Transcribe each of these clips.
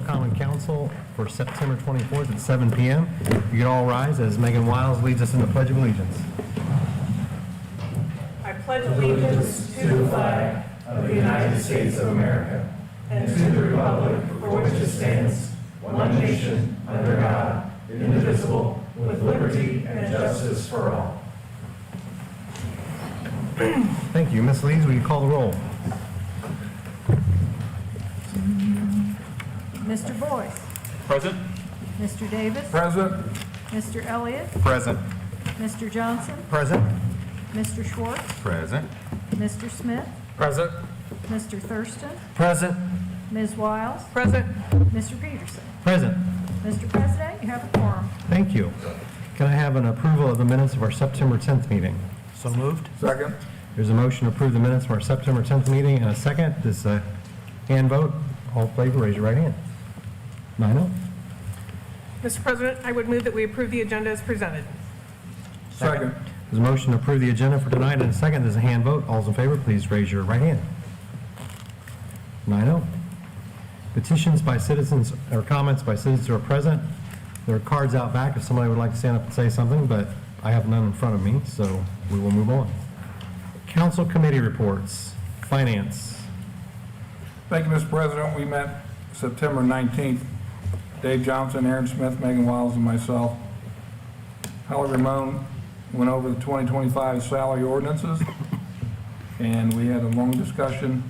Common Council for September 24th at 7 p.m. You can all rise as Megan Wiles leads us in the Pledge of Allegiance. I pledge allegiance to the flag of the United States of America and to the republic for which it stands, one nation, under God, indivisible, with liberty and justice for all. Thank you. Ms. Lees, will you call the roll? Mr. Boyce. Present. Mr. Davis. Present. Mr. Elliott. Present. Mr. Johnson. Present. Mr. Schwartz. Present. Mr. Smith. Present. Mr. Thurston. Present. Ms. Wiles. Present. Mr. Peterson. Present. Mr. President, you have a quorum. Thank you. Can I have an approval of the minutes of our September 10th meeting? So moved. Second. There's a motion to approve the minutes from our September 10th meeting and a second. This is a hand vote. All in favor, raise your right hand. 9-0. Mr. President, I would move that we approve the agenda as presented. Second. There's a motion to approve the agenda for tonight and a second. There's a hand vote. All those in favor, please raise your right hand. 9-0. Petitions by citizens or comments by citizens who are present. There are cards out back if somebody would like to stand up and say something, but I have none in front of me, so we will move on. Council committee reports. Finance. Thank you, Mr. President. We met September 19th. Dave Johnson, Aaron Smith, Megan Wiles, and myself. Holly Ramon went over the 2025 salary ordinances, and we had a long discussion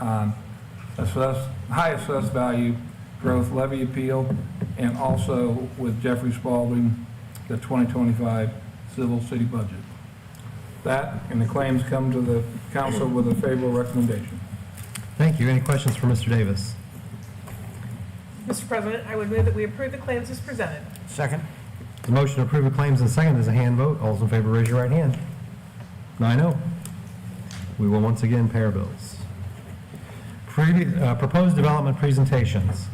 on high assessed value growth levy appeal, and also with Jeffrey Spalding, the 2025 civil city budget. That and the claims come to the council with a favorable recommendation. Thank you. Any questions for Mr. Davis? Mr. President, I would move that we approve the claims as presented. Second. The motion to approve the claims in second is a hand vote. All those in favor, raise your right hand. 9-0. We will once again pay our bills. Proposed development presentations.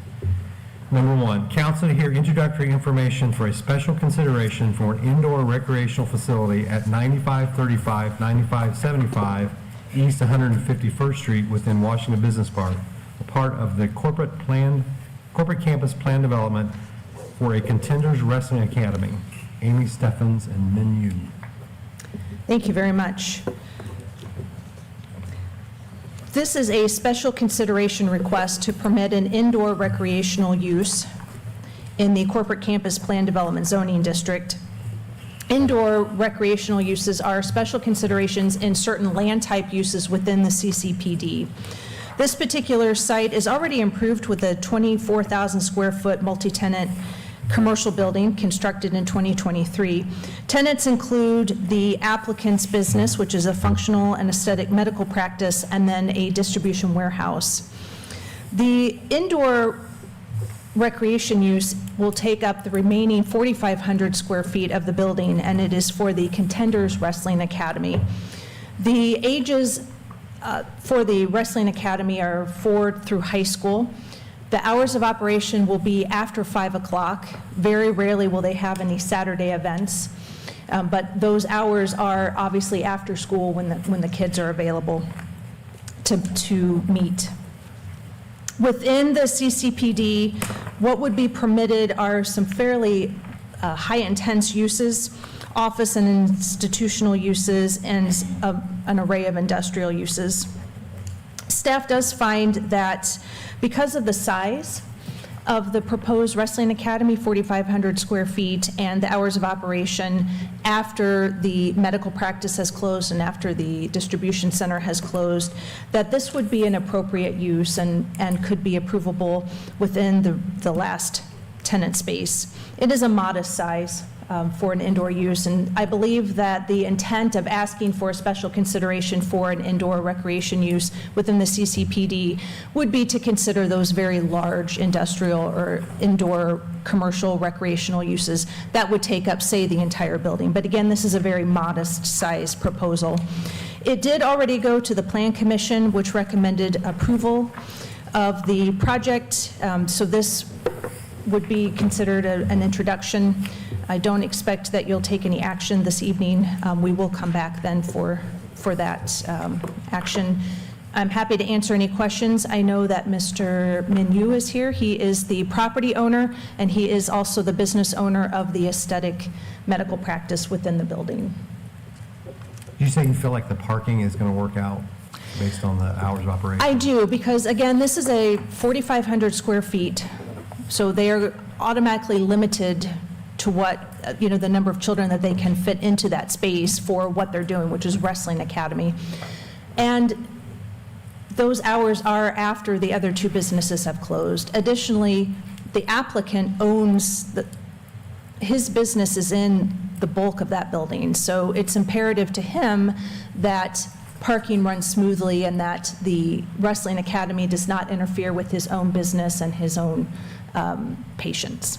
Number 1, council to hear introductory information for a special consideration for an indoor recreational facility at 9535, 9575 East 151st Street within Washington Business Park, a part of the corporate campus plan development for a Contenders Wrestling Academy. Amy Steffens and Min Yu. Thank you very much. This is a special consideration request to permit an indoor recreational use in the corporate campus plan development zoning district. Indoor recreational uses are special considerations in certain land type uses within the CCPD. This particular site is already improved with a 24,000 square foot multi-tenant commercial building constructed in 2023. Tenants include the applicant's business, which is a functional and aesthetic medical practice, and then a distribution warehouse. The indoor recreation use will take up the remaining 4,500 square feet of the building, and it is for the Contenders Wrestling Academy. The ages for the Wrestling Academy are 4 through high school. The hours of operation will be after 5 o'clock. Very rarely will they have any Saturday events, but those hours are obviously after school when the kids are available to meet. Within the CCPD, what would be permitted are some fairly high-intense uses, office and institutional uses, and an array of industrial uses. Staff does find that because of the size of the proposed Wrestling Academy, 4,500 square feet, and the hours of operation after the medical practice has closed and after the distribution center has closed, that this would be an appropriate use and could be approvable within the last tenant space. It is a modest size for an indoor use, and I believe that the intent of asking for a special consideration for an indoor recreation use within the CCPD would be to consider those very large industrial or indoor commercial recreational uses that would take up, say, the entire building. But again, this is a very modest size proposal. It did already go to the Plan Commission, which recommended approval of the project, so this would be considered an introduction. I don't expect that you'll take any action this evening. We will come back then for that action. I'm happy to answer any questions. I know that Mr. Minu is here. He is the property owner, and he is also the business owner of the aesthetic medical practice within the building. Did you say you feel like the parking is going to work out based on the hours of operation? I do, because again, this is a 4,500 square feet, so they are automatically limited to what, the number of children that they can fit into that space for what they're doing, which is Wrestling Academy. And those hours are after the other two businesses have closed. Additionally, the applicant owns, his business is in the bulk of that building, so it's imperative to him that parking runs smoothly and that the Wrestling Academy does not interfere with his own business and his own patients.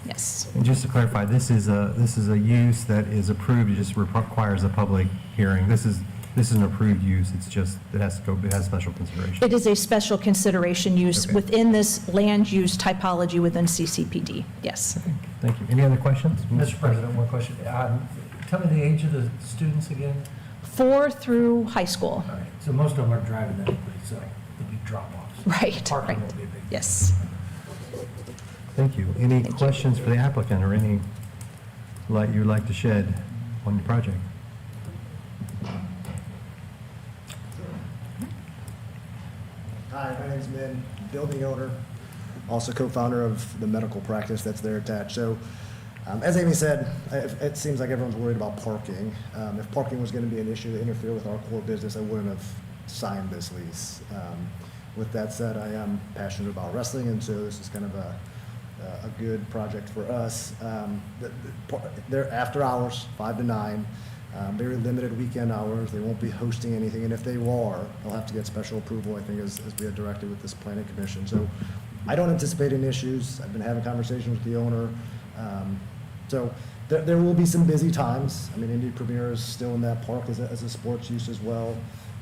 Yes. And just to clarify, this is a use that is approved, it just requires a public hearing. This is an approved use, it has special consideration. It is a special consideration use Okay. within this land use typology within CCPD, yes. Thank you. Any other questions? Mr. President, one question. Tell me the age of the students again. 4 through high school, All right, so most of them are driving that way, so it'll be drop-offs. right, Parking right, won't be a big. yes. Thank you. Any Thank you. questions for the applicant or any light you'd like to shed on your project? Hi, my name's Min, building owner, also co-founder of the medical practice that's there attached. So, as Amy said, it seems like everyone's worried about parking. If parking was going to be an issue to interfere with our core business, I wouldn't have signed this lease. With that said, I am passionate about wrestling, and so this is kind of a good project for us. They're after hours, 5 to 9. Very limited weekend hours. They won't be hosting anything, and if they are, they'll have to get special approval, I think, as we had directed with this planning commission. So I don't anticipate any issues. I've been having conversations with the owner. So there will be some busy times. I mean, Indy Premier is still in that park as a sports use as well.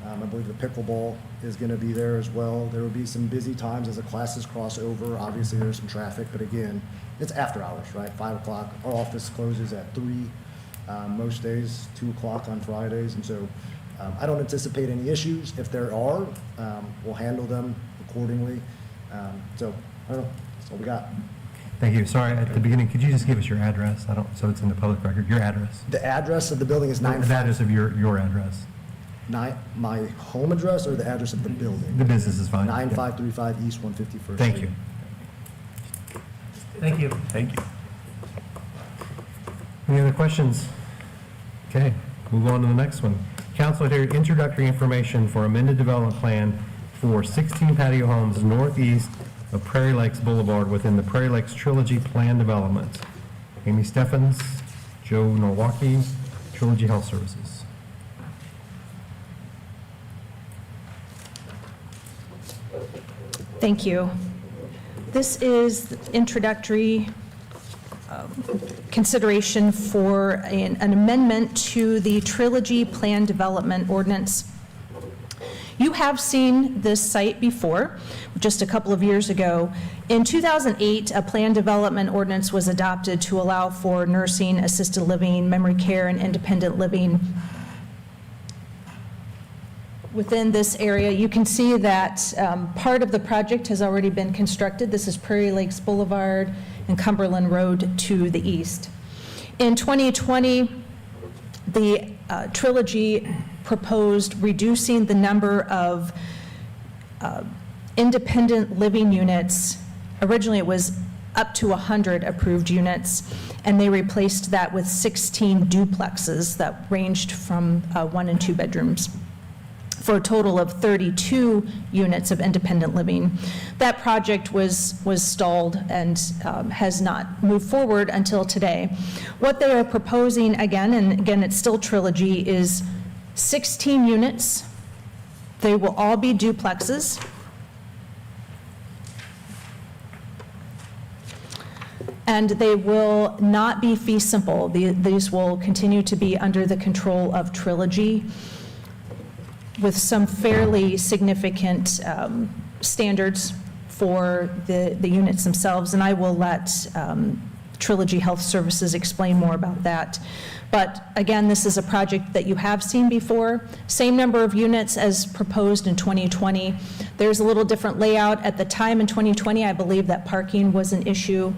I believe the pickleball is going to be there as well. There will be some busy times as the classes cross over. Obviously, there's some traffic, but again, it's after hours, right? 5 o'clock. Our office closes at 3. Most days, 2 o'clock on Fridays, and so I don't anticipate any issues. If there are, we'll handle them accordingly. So, I don't know, that's all we got. Thank you. Sorry, at the beginning, could you just give us your address? So it's in the public record, your address. The address of the building is The address of your address. my home address or the address of the building? The business is fine. 9535 East 151st Street. Thank you. Thank you. Thank you. Any other questions? Okay, move on to the next one. Council here, introductory information for amended development plan for 16 patio homes northeast of Prairie Lakes Boulevard within the Prairie Lakes Trilogy Plan Development. Amy Steffens, Joe Nowacki, Trilogy Health Services. Thank you. This is introductory consideration for an amendment to the Trilogy Plan Development Ordinance. You have seen this site before, just a couple of years ago. In 2008, a plan development ordinance was adopted to allow for nursing, assisted living, memory care, and independent living within this area. You can see that part of the project has already been constructed. This is Prairie Lakes Boulevard and Cumberland Road to the east. In 2020, the Trilogy proposed reducing the number of independent living units. Originally, it was up to 100 approved units, and they replaced that with 16 duplexes that ranged from 1 and 2 bedrooms, for a total of 32 units of independent living. That project was stalled and has not moved forward until today. What they are proposing, again, and again, it's still Trilogy, is 16 units. They will all be duplexes. And they will not be fee simple. These will continue to be under the control of Trilogy, with some fairly significant standards for the units themselves, and I will let Trilogy Health Services explain more about that. But again, this is a project that you have seen before. Same number of units as proposed in 2020. There's a little different layout. At the time in 2020, I believe that parking was an issue.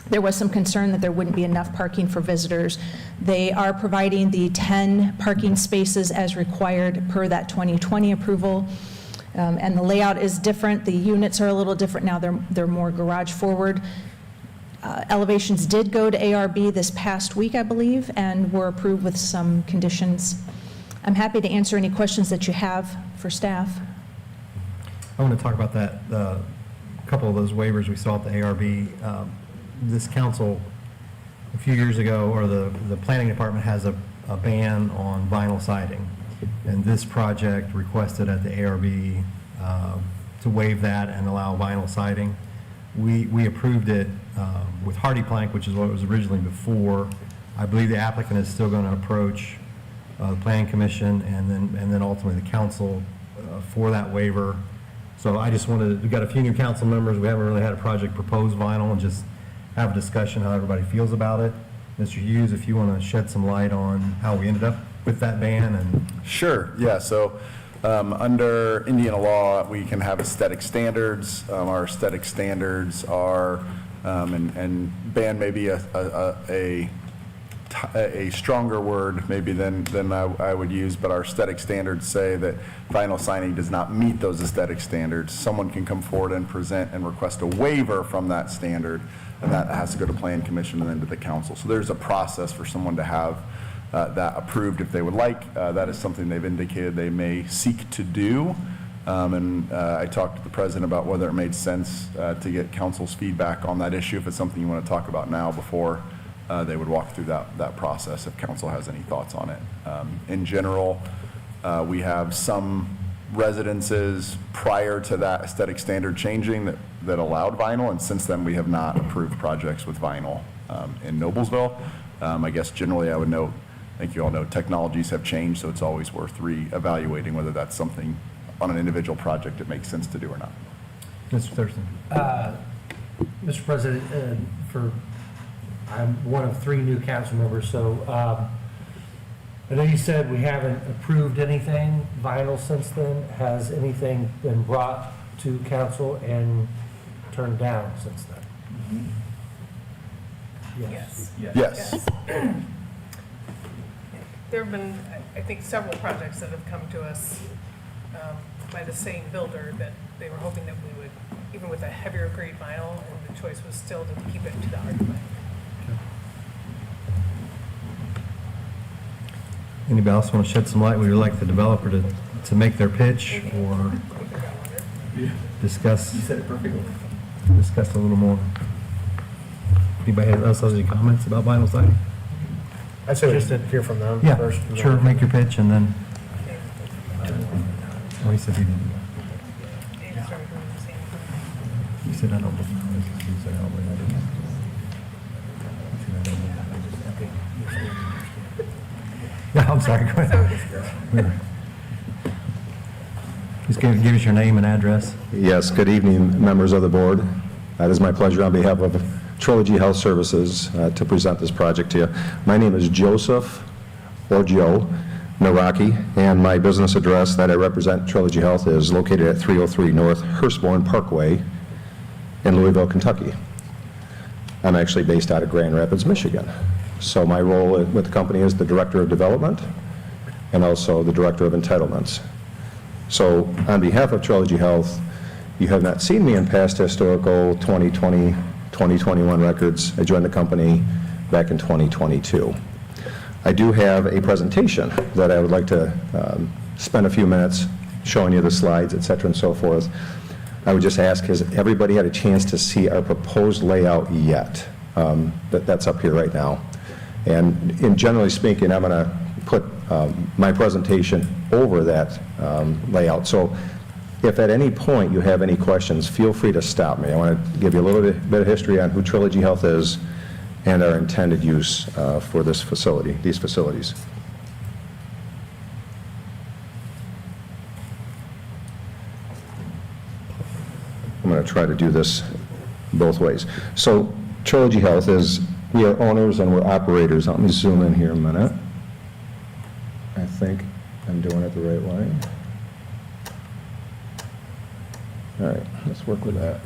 There was some concern that there wouldn't be enough parking for visitors. They are providing the 10 parking spaces as required per that 2020 approval. And the layout is different. The units are a little different now. They're more garage forward. Elevations did go to ARB this past week, I believe, and were approved with some conditions. I'm happy to answer any questions that you have for staff. I want to talk about that, a couple of those waivers we saw at the ARB. This council, a few years ago, or the planning department has a ban on vinyl siding. And this project requested at the ARB to waive that and allow vinyl siding. We approved it with hardy plank, which is what it was originally before. I believe the applicant is still going to approach the planning commission and then ultimately the council for that waiver. So I just we've got a few new council members. We haven't really had a project propose vinyl, and just have a discussion how everybody feels about it. Mr. Hughes, if you want to shed some light on how we ended up with that ban. And Sure, yeah, so under Indiana law, we can have aesthetic standards. Our aesthetic standards are, and ban may be a stronger word maybe than I would use, but our aesthetic standards say that vinyl siding does not meet those aesthetic standards. Someone can come forward and present and request a waiver from that standard, and that has to go to Plan Commission and then to the council. So there's a process for someone to have that approved if they would like. That is something they've indicated they may seek to do. I talked to the president about whether it made sense to get council's feedback on that issue, if it's something you want to talk about now before they would walk through that process, if council has any thoughts on it. In general, we have some residences prior to that aesthetic standard changing that allowed vinyl, and since then we have not approved projects with vinyl in Noblesville. I guess generally I would note, I think you all know, technologies have changed, so it's always worth re-evaluating whether that's something on an individual project it makes sense to do or not. Mr. Thurston. Mr. President, I'm one of 3 new council members, so I know you said we haven't approved anything vinyl since then. Has anything been brought to council and turned down since then? Yes. Yes. There have been, I think, several projects that have come to us by the same builder that they were hoping that we would, even with a heavier grade vinyl, and the choice was still to keep it to the hard plank. Anybody else want to shed some light? Would you like the developer to make their pitch or discuss? You said it perfectly. Discuss a little more. Anybody else has any comments about vinyl siding? I suggested hear from them Yeah, first. sure, make your pitch and then. Oh, he said he didn't. They started doing the same thing. He said I don't. He said I don't believe I didn't. He said I don't believe I didn't. Yeah, I'm sorry, go ahead. Just give us your name and address. Yes, good evening, members of the board. It is my pleasure on behalf of Trilogy Health Services to present this project to you. My name is Joseph, or Joe, Naraki, and my business address that I represent, Trilogy Health, is located at 303 North Hurstbourne Parkway in Louisville, Kentucky. I'm actually based out of Grand Rapids, Michigan. So my role with the company is the Director of Development and also the Director of Entitlements. So on behalf of Trilogy Health, you have not seen me in past historical 2020, 2021 records. I joined the company back in 2022. I do have a presentation that I would like to spend a few minutes showing you the slides, et cetera, and so forth. I would just ask, has everybody had a chance to see our proposed layout yet? That's up here right now. And in generally speaking, I'm going to put my presentation over that layout. So if at any point you have any questions, feel free to stop me. I want to give you a little bit of history on who Trilogy Health is and our intended use for this facility, these facilities. I'm going to try to do this both ways. So Trilogy Health is, we are owners and we're operators. Let me zoom in here a minute. I think I'm doing it the right way. All right, let's work with that.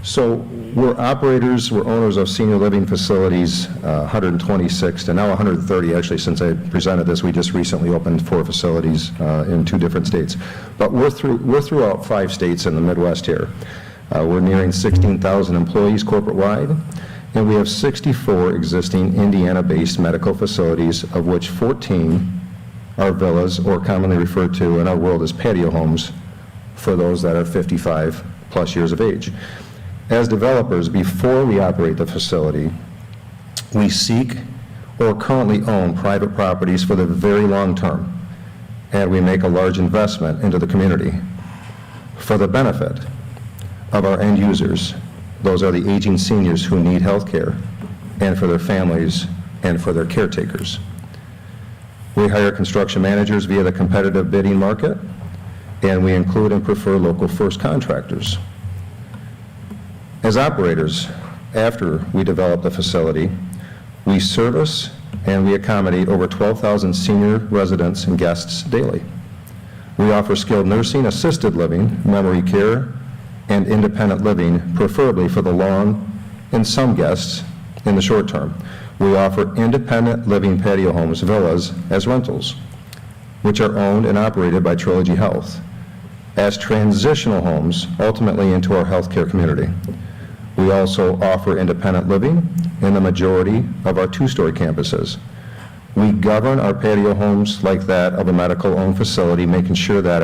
So we're operators, we're owners of senior living facilities, 126 to now 130. Actually, since I presented this, we just recently opened 4 facilities in 2 different states. But we're throughout 5 states in the Midwest here. We're nearing 16,000 employees corporate-wide, and we have 64 existing Indiana-based medical facilities, of which 14 are villas, or commonly referred to in our world as patio homes, for those that are 55-plus years of age. As developers, before we operate the facility, we seek or currently own private properties for the very long term, and we make a large investment into the community for the benefit of our end users. Those are the aging seniors who need health care, and for their families and for their caretakers. We hire construction managers via the competitive bidding market, and we include and prefer local first contractors. As operators, after we develop the facility, we service and we accommodate over 12,000 senior residents and guests daily. We offer skilled nursing, assisted living, memory care, and independent living, preferably for the long and some guests in the short term. We offer independent living patio homes, villas, as rentals, which are owned and operated by Trilogy Health, as transitional homes ultimately into our healthcare community. We also offer independent living in the majority of our 2-story campuses. We govern our patio homes like that of a medical-owned facility, making sure that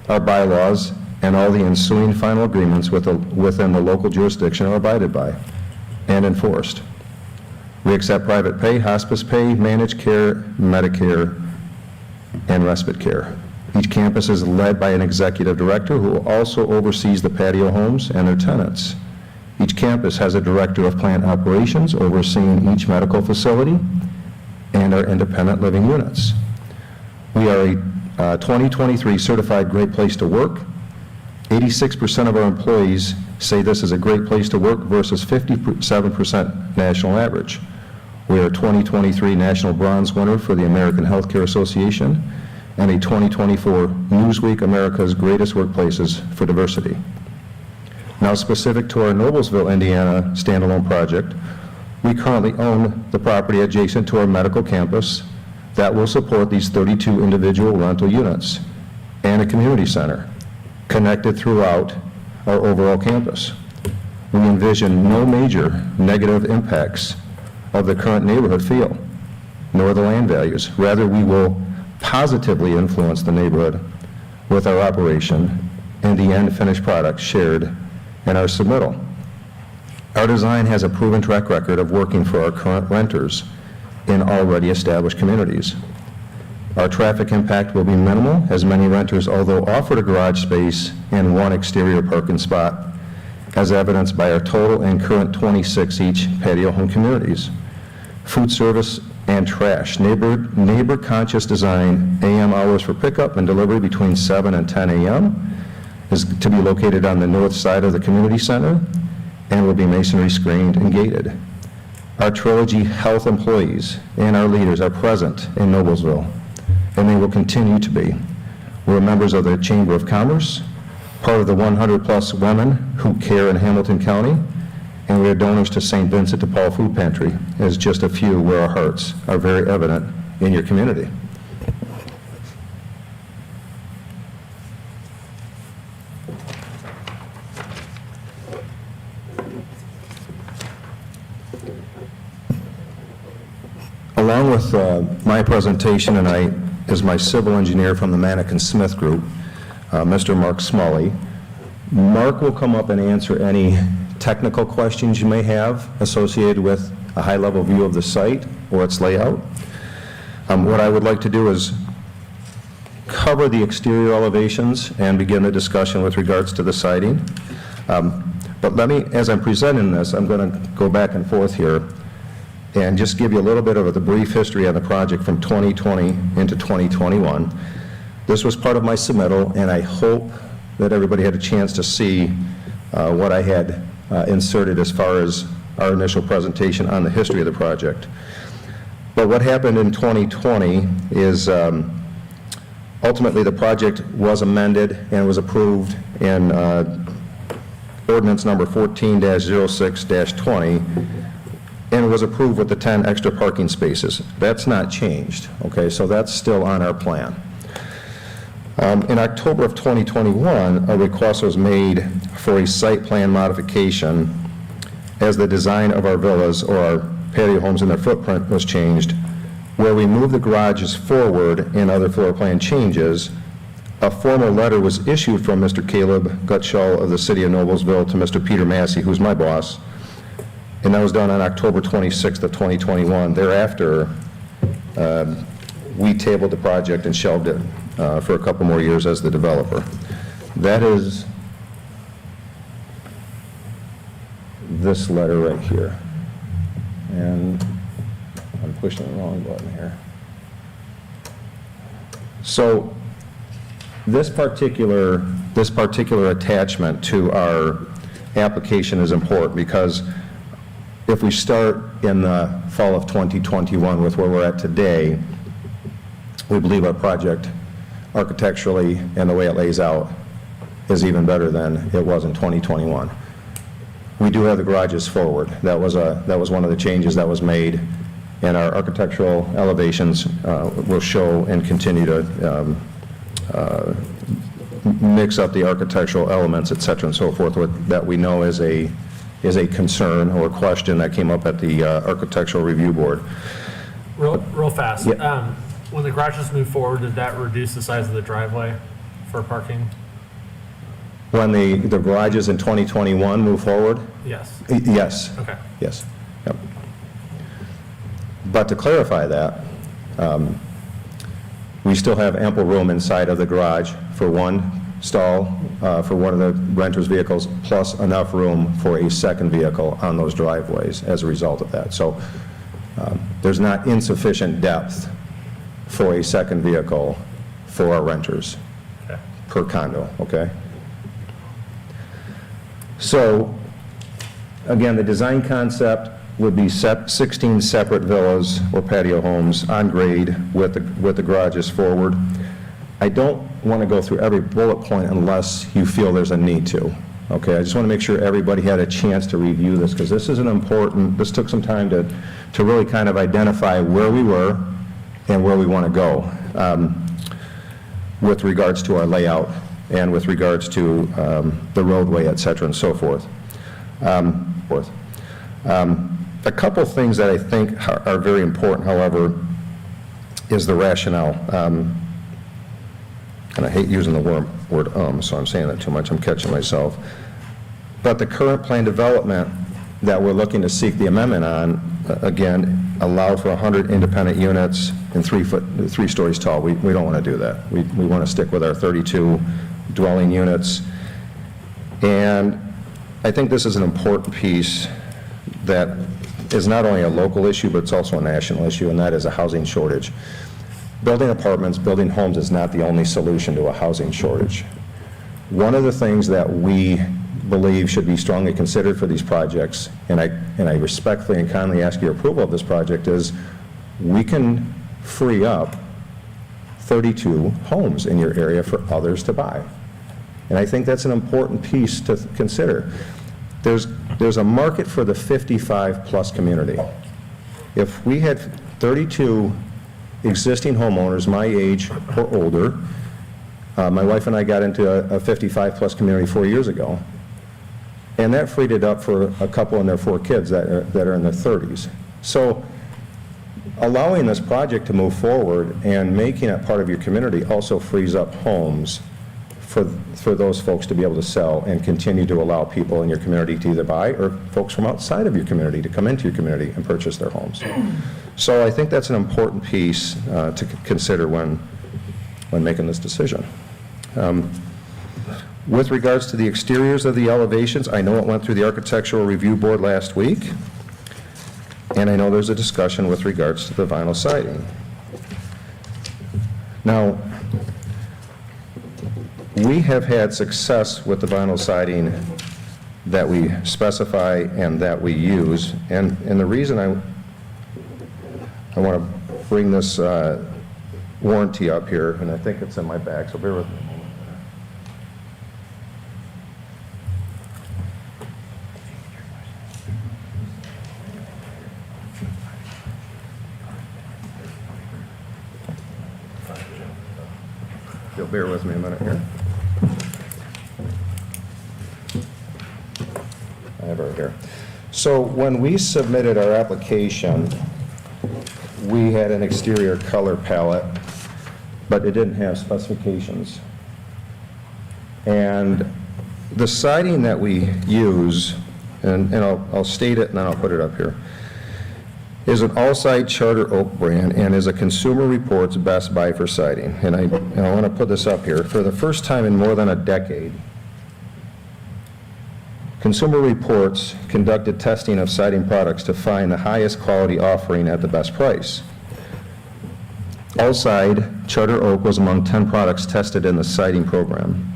our bylaws and all the ensuing final agreements within the local jurisdiction are abided by and enforced. We accept private pay, hospice pay, managed care, Medicare, and respite care. Each campus is led by an executive director who also oversees the patio homes and their tenants. Each campus has a director of plant operations overseeing each medical facility and our independent living units. We are a 2023 certified Great Place to Work. 86% of our employees say this is a great place to work versus 57% national average. We are a 2023 National Bronze winner for the American Healthcare Association and a 2024 Newsweek America's Greatest Workplaces for Diversity. Now, specific to our Noblesville, Indiana standalone project, we currently own the property adjacent to our medical campus that will support these 32 individual rental units and a community center connected throughout our overall campus. We envision no major negative impacts of the current neighborhood feel, nor the land values. Rather, we will positively influence the neighborhood with our operation and the end finished product shared in our submittal. Our design has a proven track record of working for our current renters in already established communities. Our traffic impact will be minimal, as many renters, although offered a garage space and 1 exterior parking spot, as evidenced by our total and current 26 each patio home communities. Food service and trash, neighbor-conscious design, AM hours for pickup and delivery between 7 and 10 a.m. is to be located on the north side of the community center and will be masonry screened and gated. Our Trilogy Health employees and our leaders are present in Noblesville, and they will continue to be. We're members of the Chamber of Commerce, part of the 100-plus women who care in Hamilton County, and we are donors to St. Vincent de Paul Food Pantry, as just a few where our hearts are very evident in your community. Along with my presentation tonight is my civil engineer from the Manikin Smith Group, Mr. Mark Smalley. Mark will come up and answer any technical questions you may have associated with a high-level view of the site or its layout. What I would like to do is cover the exterior elevations and begin the discussion with regards to the siding. But let me, as I'm presenting this, I'm going to go back and forth here and just give you a little bit of the brief history on the project from 2020 into 2021. This was part of my submittal, and I hope that everybody had a chance to see what I had inserted as far as our initial presentation on the history of the project. But what happened in 2020 is ultimately the project was amended and was approved in ordinance number 14-06-20, and it was approved with the 10 extra parking spaces. That's not changed, okay? So that's still on our plan. In October of 2021, a request was made for a site plan modification as the design of our villas or our patio homes and their footprint was changed, where we moved the garages forward and other floor plan changes. A formal letter was issued from Mr. Caleb Gutschall of the City of Noblesville to Mr. Peter Massey, who's my boss, and that was done on October 26th of 2021. Thereafter, we tabled the project and shelved it for a couple more years as the developer. That is this letter right here. And I'm pushing the wrong button here. So this particular attachment to our application is important because if we start in the fall of 2021 with where we're at today, we believe our project architecturally and the way it lays out is even better than it was in 2021. We do have the garages forward. That was one of the changes that was made, and our architectural elevations will show and continue to mix up the architectural elements, et cetera, and so forth, that we know is a concern or question that came up at the Architectural Review Board. Real fast. Yeah. When the garages move forward, did that reduce the size of the driveway for parking? When the garages in 2021 move forward? Yes. Yes. Okay. Yes. Yep. But to clarify that, we still have ample room inside of the garage for one stall for one of the renter's vehicles, plus enough room for a second vehicle on those driveways as a result of that. So there's not insufficient depth for a second vehicle for our renters per condo, okay? So, again, the design concept would be 16 separate villas or patio homes on grade with the garages forward. I don't want to go through every bullet point unless you feel there's a need to, okay? I just want to make sure everybody had a chance to review this, because this took some time to really kind of identify where we were and where we want to go with regards to our layout and with regards to the roadway, et cetera, and so forth. A couple things that I think are very important, however, is the rationale. And I hate using the word so I'm saying that too much, I'm catching myself. But the current plan development that we're looking to seek the amendment on, again, allow for 100 independent units and 3 stories tall. We don't want to do that. We want to stick with our 32 dwelling units. And I think this is an important piece that is not only a local issue, but it's also a national issue, and that is a housing shortage. Building apartments, building homes is not the only solution to a housing shortage. One of the things that we believe should be strongly considered for these projects, and I respectfully and kindly ask your approval of this project, is we can free up 32 homes in your area for others to buy. And I think that's an important piece to consider. There's a market for the 55-plus community. If we had 32 existing homeowners my age or older, my wife and I got into a 55-plus community 4 years ago, and that freed it up for a couple and their 4 kids that are in their 30s. So allowing this project to move forward and making it part of your community also frees up homes for those folks to be able to sell and continue to allow people in your community to either buy, or folks from outside of your community to come into your community and purchase their homes. So I think that's an important piece to consider when making this decision. With regards to the exteriors of the elevations, I know it went through the Architectural Review Board last week, and I know there's a discussion with regards to the vinyl siding. Now, we have had success with the vinyl siding that we specify and that we use. And the reason I want to bring this warranty up here, and I think it's in my bag, so bear with me a moment. You'll bear with me a minute here. I have it right here. So when we submitted our application, we had an exterior color palette, but it didn't have specifications. And the siding that we use, and I'll state it and then I'll put it up here, is an all-side Charter Oak brand and is a Consumer Reports Best Buy for siding. And I want to put this up here. For the first time in more than a decade, Consumer Reports conducted testing of siding products to find the highest quality offering at the best price. All-side Charter Oak was among 10 products tested in the siding program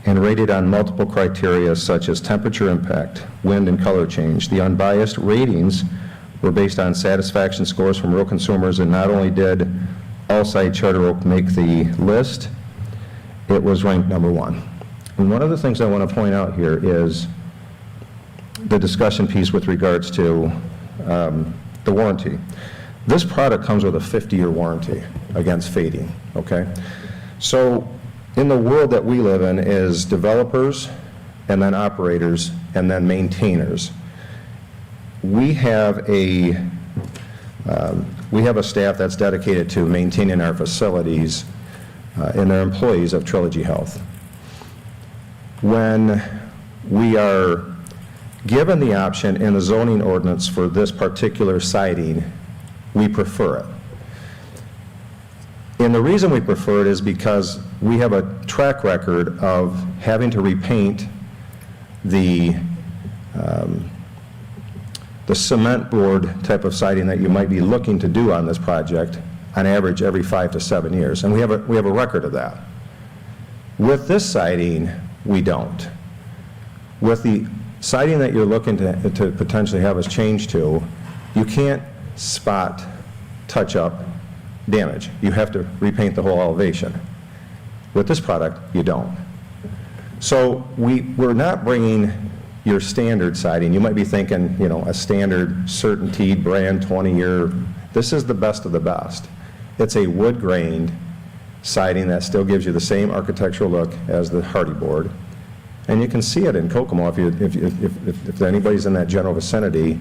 and rated on multiple criteria such as temperature impact, wind, and color change. The unbiased ratings were based on satisfaction scores from real consumers, and not only did All-Side Charter Oak make the list, it was ranked number 1. And one of the things I want to point out here is the discussion piece with regards to the warranty. This product comes with a 50-year warranty against fading, okay? So in the world that we live in is developers and then operators and then maintainers. We have a staff that's dedicated to maintaining our facilities and they're employees of Trilogy Health. When we are given the option in the zoning ordinance for this particular siding, we prefer it. And the reason we prefer it is because we have a track record of having to repaint the cement board type of siding that you might be looking to do on this project on average every 5 to 7 years. And we have a record of that. With this siding, we don't. With the siding that you're looking to potentially have us change to, you can't spot, touch up, damage. You have to repaint the whole elevation. With this product, you don't. So we're not bringing your standard siding. You might be thinking, you know, a standard CertainTeed brand 20-year. This is the best of the best. It's a wood-grained siding that still gives you the same architectural look as the Hardy board. And you can see it in Kokomo if anybody's in that general vicinity.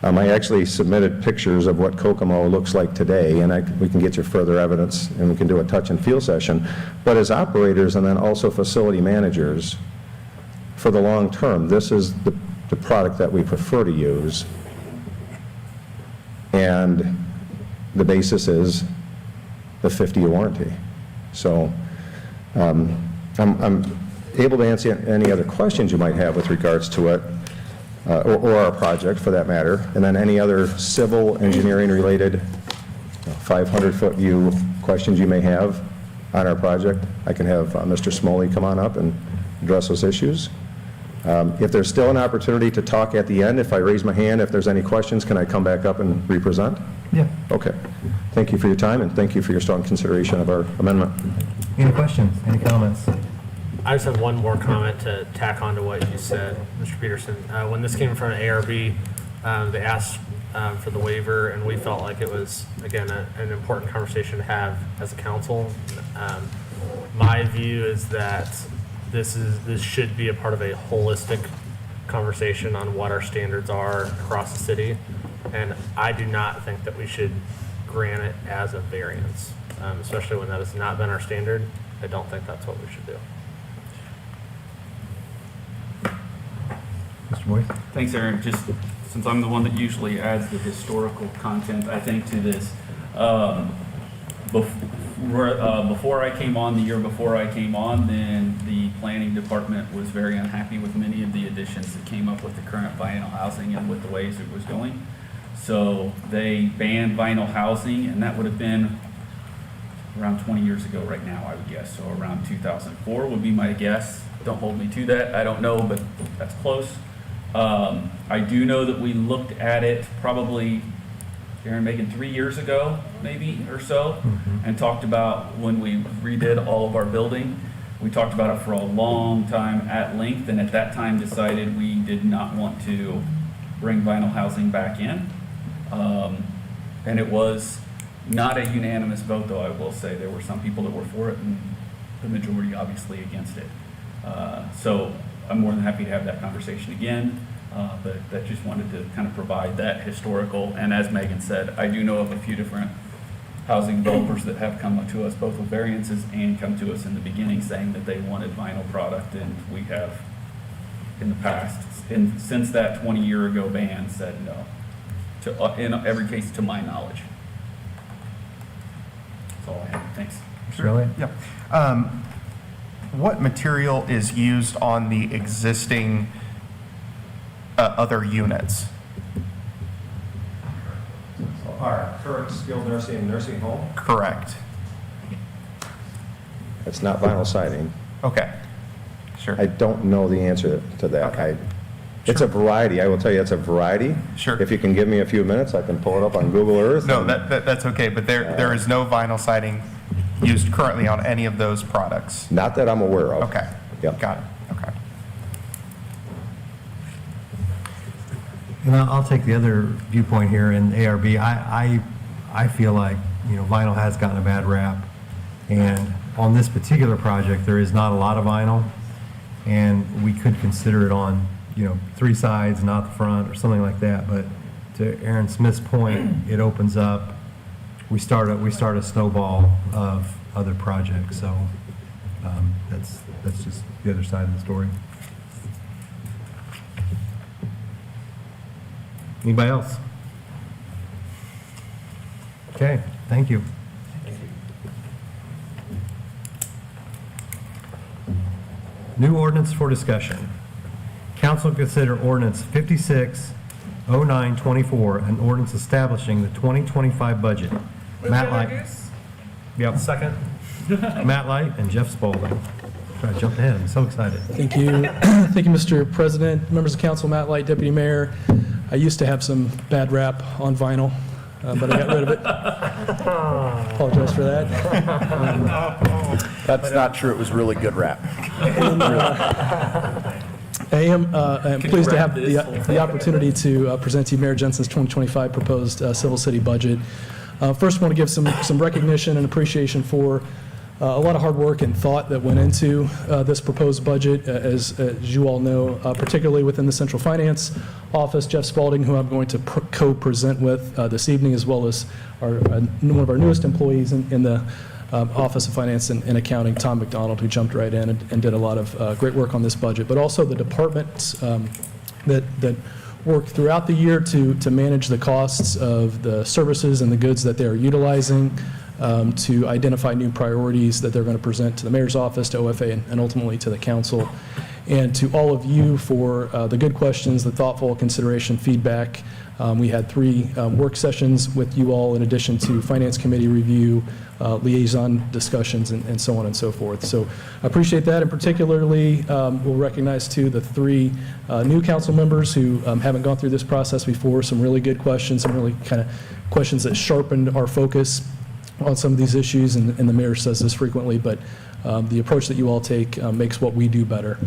I actually submitted pictures of what Kokomo looks like today, and we can get you further evidence, and we can do a touch and feel session. But as operators and then also facility managers, for the long term, this is the product that we prefer to use. And the basis is the 50-year warranty. So I'm able to answer any other questions you might have with regards to it, or our project for that matter, and then any other civil engineering related 500-foot view questions you may have on our project. I can have Mr. Smoley come on up and address those issues. If there's still an opportunity to talk at the end, if I raise my hand, if there's any questions, can I come back up and re-present? Yeah. Okay. Thank you for your time, and thank you for your strong consideration of our amendment. Any questions, any comments? I just have one more comment to tack on to what you said, Mr. Peterson. When this came from ARB, they asked for the waiver, and we felt like it was, again, an important conversation to have as a council. My view is that this should be a part of a holistic conversation on what our standards are across the city, and I do not think that we should grant it as a variance, especially when that has not been our standard. I don't think that's what we should do. Mr. Boyce? Thanks, Aaron. Just since I'm the one that usually adds the historical content, I think, to this, before I came on, the year before I came on, then the planning department was very unhappy with many of the additions that came up with the current vinyl housing and with the ways it was going. So they banned vinyl housing, and that would have been around 20 years ago right now, I would guess. So around 2004 would be my guess. Don't hold me to that. I don't know, but that's close. I do know that we looked at it probably, Aaron, Megan, 3 years ago, maybe, or so, and talked about when we redid all of our building. We talked about it for a long time at length, and at that time decided we did not want to bring vinyl housing back in. And it was not a unanimous vote, though, I will say. There were some people that were for it, and the majority obviously against it. So I'm more than happy to have that conversation again, but that just wanted to kind of provide that historical. And as Megan said, I do know of a few different housing developers that have come to us both with variances and come to us in the beginning saying that they wanted vinyl product, and we have in the past, since that 20-year ago ban, said no, to, in every case to my knowledge. That's all I have. Thanks. Mr. Elliott? Yeah. What material is used on the existing other units? Our current skilled nursing home? Correct. It's not vinyl siding. Okay. Sure. I don't know the answer to that. Okay. It's a variety, I will tell you, it's a variety. Sure. If you can give me a few minutes, I can pull it up on Google Earth. No, and- that's okay, but there is no vinyl siding used currently on any of those products? Not that I'm aware of. Okay. Yep. Got it. Okay. And I'll take the other viewpoint here in ARB. I feel like, vinyl has gotten a bad rap. And on this particular project, there is not a lot of vinyl. And we could consider it on, 3 sides, not the front or something like that. But to Aaron Smith's point, it opens up, we start a snowball of other projects. So that's just the other side of the story. Anybody else? Okay, thank you. New ordinance for discussion. Council consider ordinance 560924, an ordinance establishing the 2025 budget. Move Matt to Light. introduce? Yep. Second. Matt Light and Jeff Spaulding. Try to jump ahead, I'm so excited. Thank you. Thank you, Mr. President, members of council, Matt Light, Deputy Mayor. I used to have some bad rap on vinyl, but I got rid of it. Apologize for that. That's not true. It was really good rap. I am pleased to have the opportunity to present to you Mayor Jensen's 2025 proposed Civil City budget. First, I want to give some recognition and appreciation for a lot of hard work and thought that went into this proposed budget, as you all know, particularly within the Central Finance Office, Jeff Spaulding, who I'm going to co-present with this evening, as well as one of our newest employees in the Office of Finance and Accounting, Tom McDonald, who jumped right in and did a lot of great work on this budget, but also the departments that work throughout the year to manage the costs of the services and the goods that they're utilizing, to identify new priorities that they're going to present to the mayor's office, to OFA, and ultimately to the council. And to all of you for the good questions, the thoughtful consideration, feedback. We had 3 work sessions with you all in addition to Finance Committee review, liaison discussions, and so on and so forth. So I appreciate that, and particularly we'll recognize too the 3 new council members who haven't gone through this process before. Some really good questions, some really kind of questions that sharpened our focus on some of these issues, and the mayor says this frequently, but the approach that you all take makes what we do better.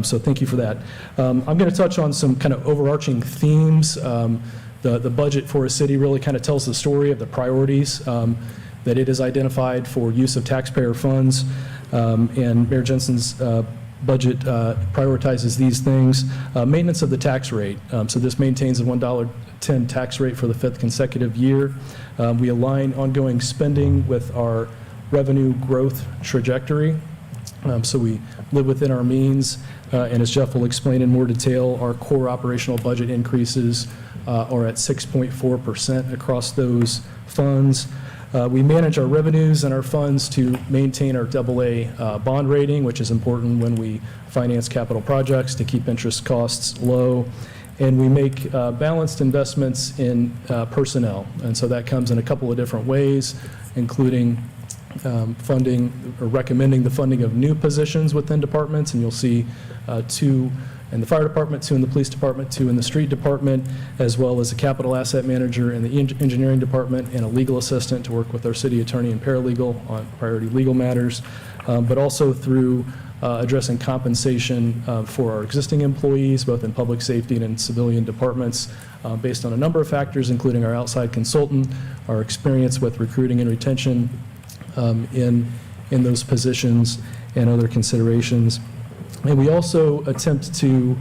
So thank you for that. I'm going to touch on some kind of overarching themes. The budget for a city really kind of tells the story of the priorities that it has identified for use of taxpayer funds, and Mayor Jensen's budget prioritizes these things. Maintenance of the tax rate. So this maintains a $1.10 tax rate for the 5th consecutive year. We align ongoing spending with our revenue growth trajectory. So we live within our means. And as Jeff will explain in more detail, our core operational budget increases are at 6.4% across those funds. We manage our revenues and our funds to maintain our AA bond rating, which is important when we finance capital projects to keep interest costs low. And we make balanced investments in personnel. And so that comes in a couple of different ways, including funding or recommending the funding of new positions within departments. And you'll see 2 in the fire department, 2 in the police department, 2 in the street department, as well as a capital asset manager in the engineering department and a legal assistant to work with our city attorney and paralegal on priority legal matters, but also through addressing compensation for our existing employees, both in public safety and in civilian departments, based on a number of factors, including our outside consultant, our experience with recruiting and retention in those positions, and other considerations. And we also attempt to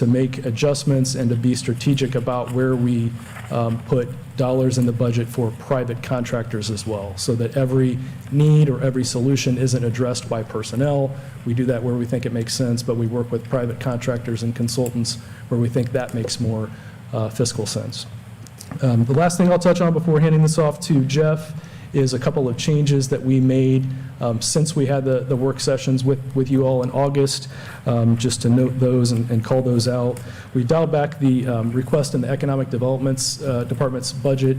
make adjustments and to be strategic about where we put dollars in the budget for private contractors as well, so that every need or every solution isn't addressed by personnel. We do that where we think it makes sense, but we work with private contractors and consultants where we think that makes more fiscal sense. The last thing I'll touch on before handing this off to Jeff is a couple of changes that we made since we had the work sessions with you all in August, just to note those and call those out. We dialed back the request in the Economic Department's budget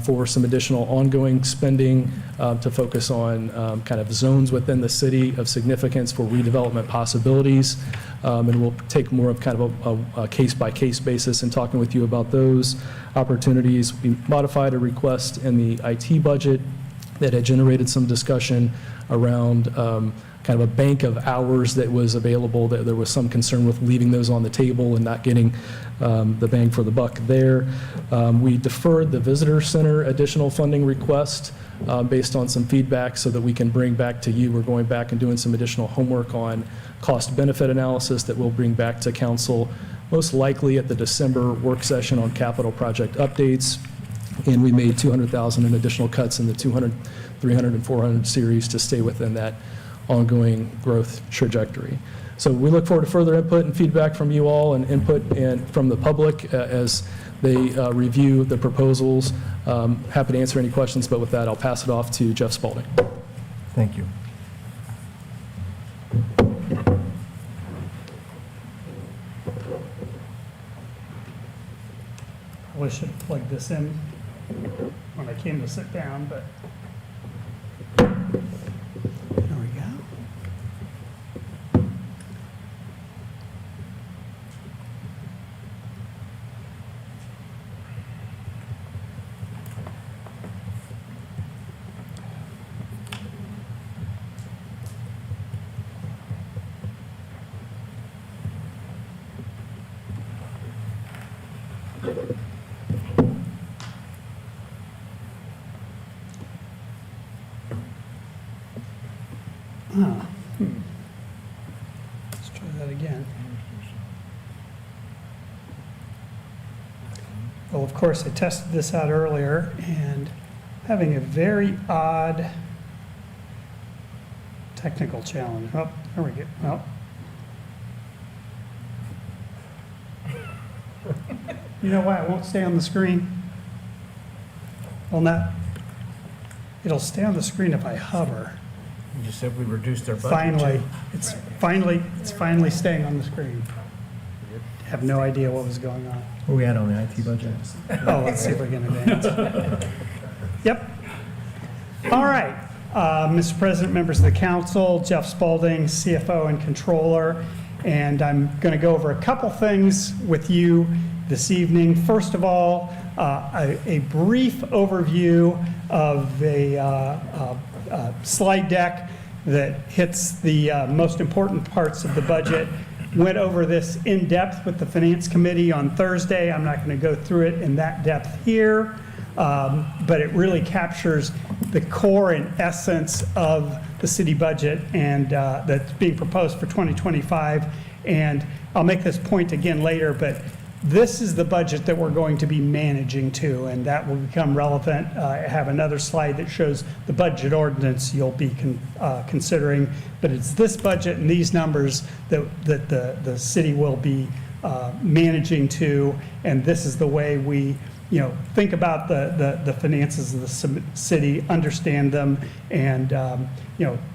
for some additional ongoing spending to focus on kind of zones within the city of significance for redevelopment possibilities. And we'll take more of kind of a case-by-case basis in talking with you about those opportunities. We modified a request in the IT budget that had generated some discussion around kind of a bank of hours that was available, that there was some concern with leaving those on the table and not getting the bang for the buck there. We deferred the visitor center additional funding request based on some feedback so that we can bring back to you. We're going back and doing some additional homework on cost-benefit analysis that we'll bring back to council, most likely at the December work session on capital project updates. And we made $200,000 in additional cuts in the 200, 300, and 400 series to stay within that ongoing growth trajectory. So we look forward to further input and feedback from you all and input from the public as they review the proposals. Happy to answer any questions, but with that, I'll pass it off to Jeff Spaulding. Thank you. Probably should have plugged this in when I came to sit down, but there we go. Let's try that again. Well, of course, I tested this out earlier and having a very odd technical challenge. Oh, there we go. Well, you know why it won't stay on the screen? Well, not. It'll stay on the screen if I hover. You just said we reduced our budget. Finally, it's finally staying on the screen. I have no idea what was going on. What are we at on the IT budget? Oh, let's see if we can advance. Yep. All right. Mr. President, members of the council, Jeff Spaulding, CFO and controller, and I'm going to go over a couple things with you this evening. First of all, a brief overview of a slide deck that hits the most important parts of the budget. Went over this in depth with the Finance Committee on Thursday. I'm not going to go through it in that depth here, but it really captures the core and essence of the city budget and that's being proposed for 2025. And I'll make this point again later, but this is the budget that we're going to be managing to, and that will become relevant. I have another slide that shows the budget ordinance you'll be considering, but it's this budget and these numbers that the city will be managing to, and this is the way we think about the finances of the city, understand them, and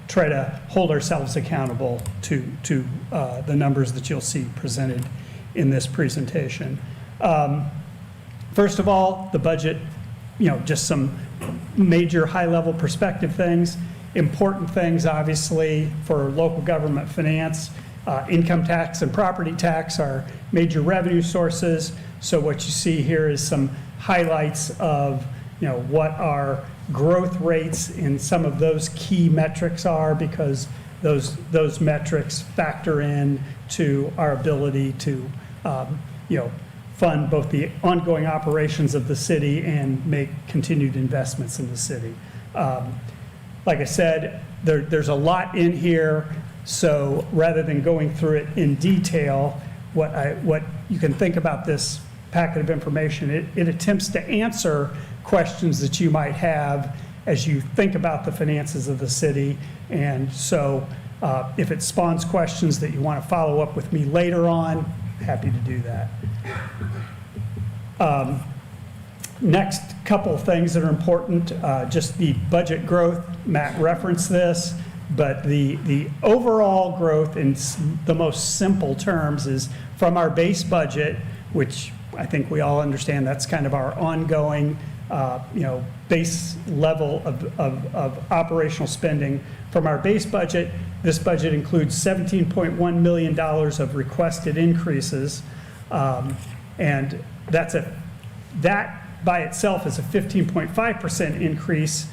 try to hold ourselves accountable to the numbers that you'll see presented in this presentation. First of all, the budget, just some major high-level perspective things. Important things, obviously, for local government finance. Income tax and property tax are major revenue sources. So what you see here is some highlights of, what our growth rates in some of those key metrics are, because those metrics factor in to our ability to, fund both the ongoing operations of the city and make continued investments in the city. Like I said, there's a lot in here, so rather than going through it in detail, what you can think about this packet of information, it attempts to answer questions that you might have as you think about the finances of the city. And so if it spawns questions that you want to follow up with me later on, happy to do that. Next couple things that are important, just the budget growth. Matt referenced this, but the overall growth in the most simple terms is from our base budget, which I think we all understand that's kind of our ongoing, base level of operational spending. From our base budget, this budget includes $17.1 million of requested increases, and that by itself is a 15.5% increase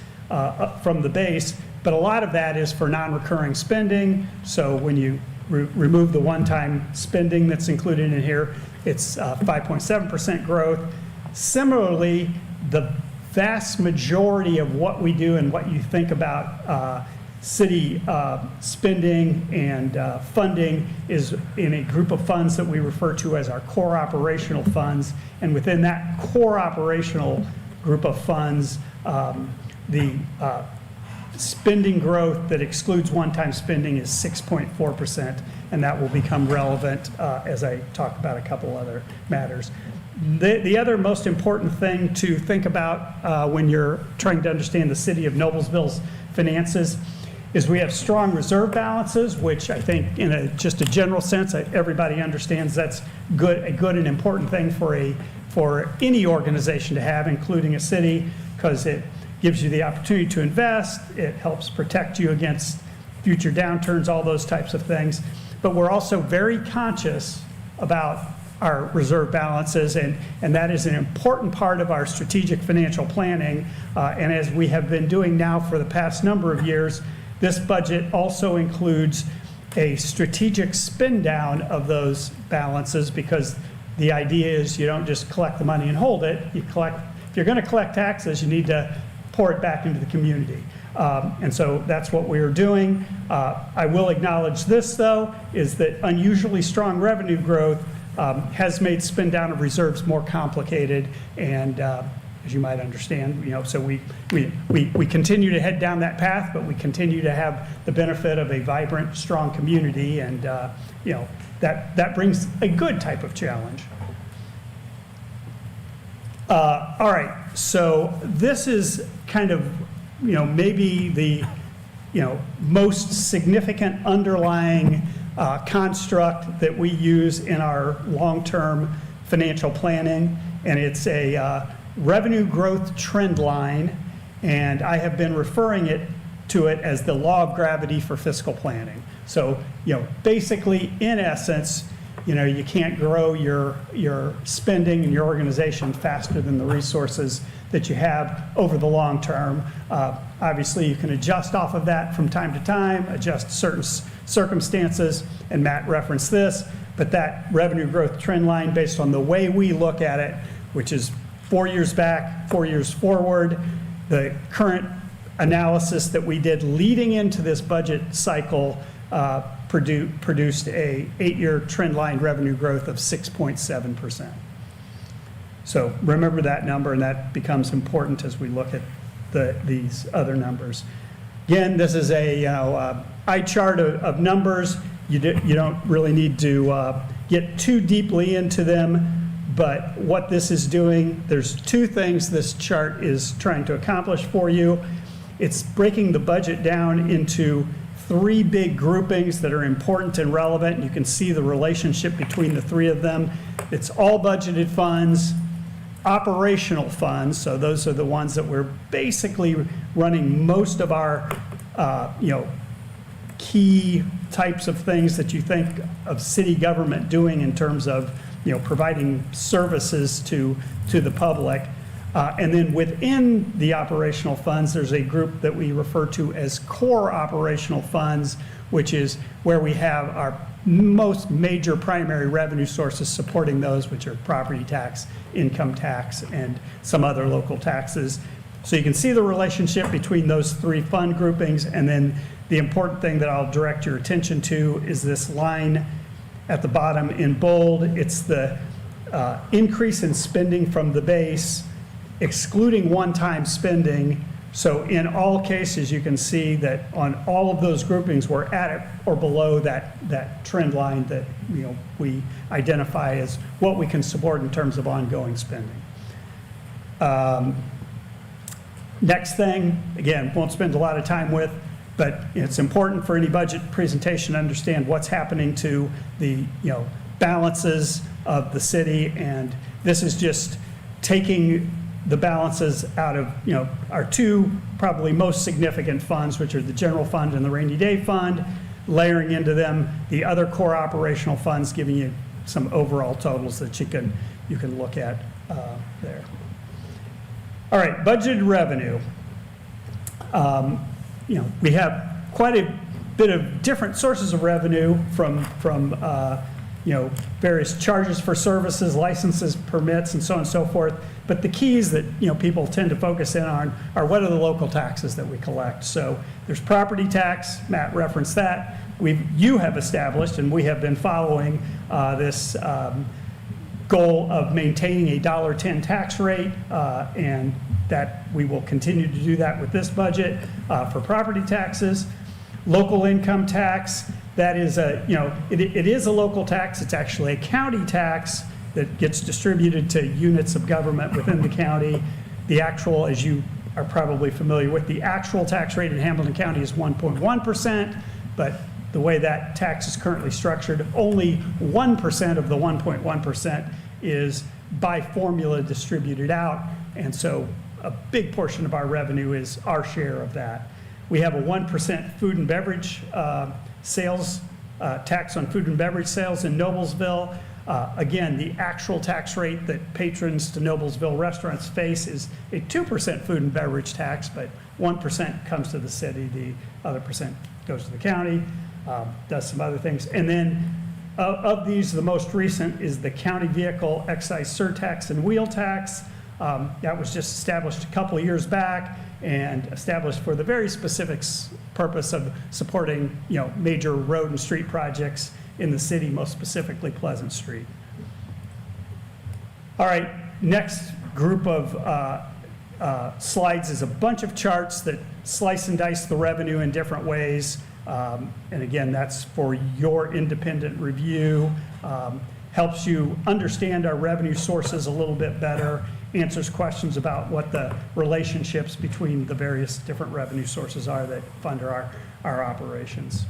from the base, but a lot of that is for non-recurring spending. So when you remove the one-time spending that's included in here, it's 5.7% growth. Similarly, the vast majority of what we do and what you think about city spending and funding is in a group of funds that we refer to as our core operational funds. And within that core operational group of funds, the spending growth that excludes one-time spending is 6.4%, and that will become relevant as I talk about a couple other matters. The other most important thing to think about when you're trying to understand the city of Noblesville's finances is we have strong reserve balances, which I think in just a general sense, everybody understands that's a good and important thing for any organization to have, including a city, because it gives you the opportunity to invest, it helps protect you against future downturns, all those types of things. But we're also very conscious about our reserve balances, and that is an important part of our strategic financial planning. And as we have been doing now for the past number of years, this budget also includes a strategic spend down of those balances, because the idea is you don't just collect the money and hold it. If you're going to collect taxes, you need to pour it back into the community. And so that's what we're doing. I will acknowledge this, though, is that unusually strong revenue growth has made spend down of reserves more complicated, and as you might understand, so we continue to head down that path, but we continue to have the benefit of a vibrant, strong community, and that brings a good type of challenge. All right, so this is kind of maybe the most significant underlying construct that we use in our long-term financial planning, and it's a revenue growth trend line, and I have been referring to it as the law of gravity for fiscal planning. So, basically, in essence, you can't grow your spending and your organization faster than the resources that you have over the long term. Obviously, you can adjust off of that from time to time, adjust certain circumstances, and Matt referenced this, but that revenue growth trend line, based on the way we look at it, which is 4 years back, 4 years forward, the current analysis that we did leading into this budget cycle produced a 8-year trend line revenue growth of 6.7%. So remember that number, and that becomes important as we look at these other numbers. Again, this is a eye chart of numbers. You don't really need to get too deeply into them, but what this is doing, there's two things this chart is trying to accomplish for you. It's breaking the budget down into 3 big groupings that are important and relevant. You can see the relationship between the 3 of them. It's all budgeted funds, operational funds, so those are the ones that we're basically running most of our key types of things that you think of city government doing in terms of, providing services to the public. And then within the operational funds, there's a group that we refer to as core operational funds, which is where we have our most major primary revenue sources supporting those, which are property tax, income tax, and some other local taxes. So you can see the relationship between those three fund groupings, and then the important thing that I'll direct your attention to is this line at the bottom in bold. It's the increase in spending from the base, excluding one-time spending. So in all cases, you can see that on all of those groupings, we're at it or below that trend line that we identify as what we can support in terms of ongoing spending. Next thing, again, won't spend a lot of time with, but it's important for any budget presentation to understand what's happening to the balances of the city, and this is just taking the balances out of our two probably most significant funds, which are the general fund and the rainy day fund, layering into them the other core operational funds, giving you some overall totals that you can look at there. All right, budgeted revenue. We have quite a bit of different sources of revenue from various charges for services, licenses, permits, and so on and so forth. But the keys that people tend to focus in on are what are the local taxes that we collect. So there's property tax. Matt referenced that. You have established, and we have been following this goal of maintaining a $1.10 tax rate, and that we will continue to do that with this budget for property taxes. Local income tax, that is it is a local tax. It's actually a county tax that gets distributed to units of government within the county. The actual, as you are probably familiar with, the actual tax rate in Hamilton County is 1.1%, but the way that tax is currently structured, only 1% of the 1.1% is by formula distributed out, and so a big portion of our revenue is our share of that. We have a 1% food and beverage sales, tax on food and beverage sales in Noblesville. Again, the actual tax rate that patrons to Noblesville restaurants face is a 2% food and beverage tax, but 1% comes to the city, the other percent goes to the county, does some other things. And then of these, the most recent is the county vehicle excise surtax and wheel tax. That was just established a couple of years back and established for the very specific purpose of supporting major road and street projects in the city, most specifically Pleasant Street. All right, next group of slides is a bunch of charts that slice and dice the revenue in different ways. And again, that's for your independent review. Helps you understand our revenue sources a little bit better, answers questions about what the relationships between the various different revenue sources are that fund our operations.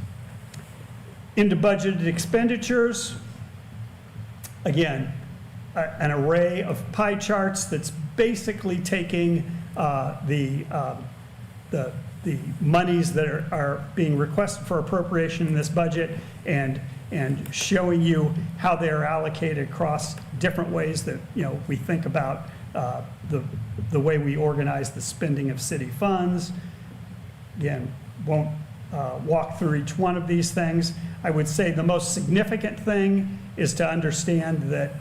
Into budgeted expenditures, again, an array of pie charts that's basically taking the monies that are being requested for appropriation in this budget and showing you how they are allocated across different ways that we think about the way we organize the spending of city funds. Again, won't walk through each one of these things. I would say the most significant thing is to understand that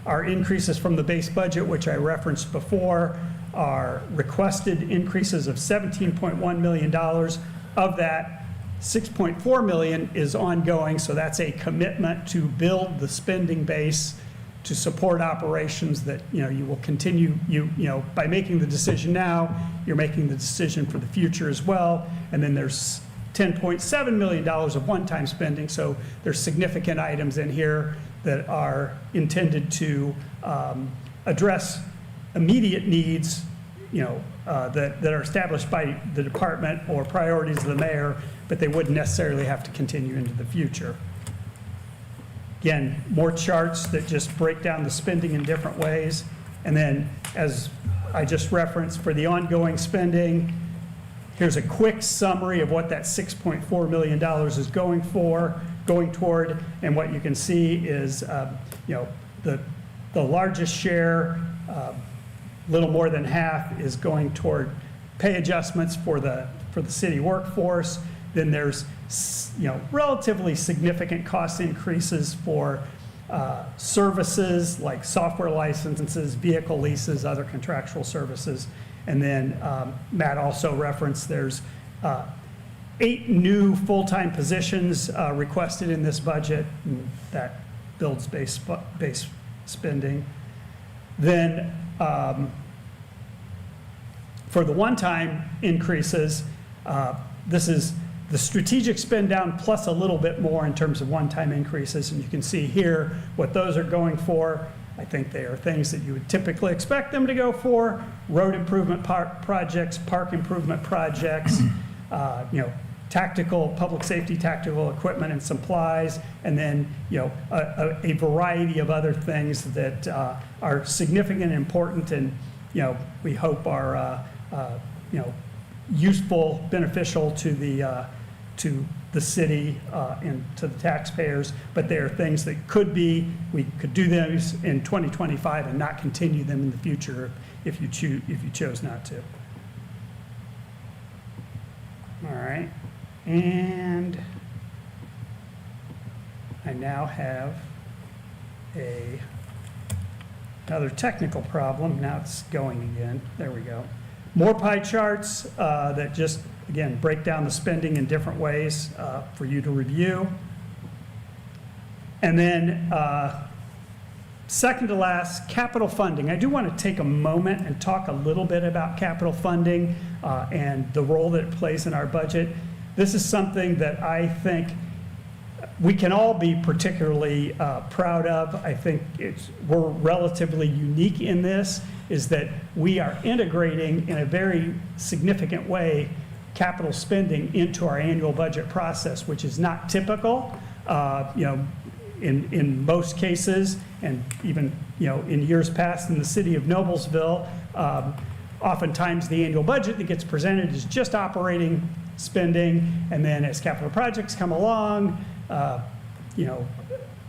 our increases from the base budget, which I referenced before, are requested increases of $17.1 million. Of that, $6.4 million is ongoing, so that's a commitment to build the spending base to support operations that you will continue. By making the decision now, you're making the decision for the future as well. And then there's $10.7 million of one-time spending, so there's significant items in here that are intended to address immediate needs, that are established by the department or priorities of the mayor, but they wouldn't necessarily have to continue into the future. Again, more charts that just break down the spending in different ways. And then, as I just referenced, for the ongoing spending, Here's a quick summary of what that $6.4 million is going toward, and what you can see is, the largest share, little more than half, is going toward pay adjustments for the city workforce. Then there's, relatively significant cost increases for services like software licenses, vehicle leases, other contractual services. And then Matt also referenced there's 8 new full-time positions requested in this budget, and that builds base spending. Then for the one-time increases, this is the strategic spend down plus a little bit more in terms of one-time increases. And you can see here what those are going for. I think they are things that you would typically expect them to go for: road improvement projects, park improvement projects, tactical, public safety tactical equipment and supplies, and then, a variety of other things that are significant and important, and, we hope are, useful, beneficial to the city and to the taxpayers. But they are things that we could do those in 2025 and not continue them in the future if you chose not to. All right. And I now have another technical problem. Now it's going again. There we go. More pie charts that just, again, break down the spending in different ways for you to review. And then second to last, capital funding. I do want to take a moment and talk a little bit about capital funding and the role that it plays in our budget. This is something that I think we can all be particularly proud of. I think we're relatively unique in this, is that we are integrating in a very significant way capital spending into our annual budget process, which is not typical. In most cases, and even in years past in the city of Noblesville, oftentimes the annual budget that gets presented is just operating spending, and then as capital projects come along,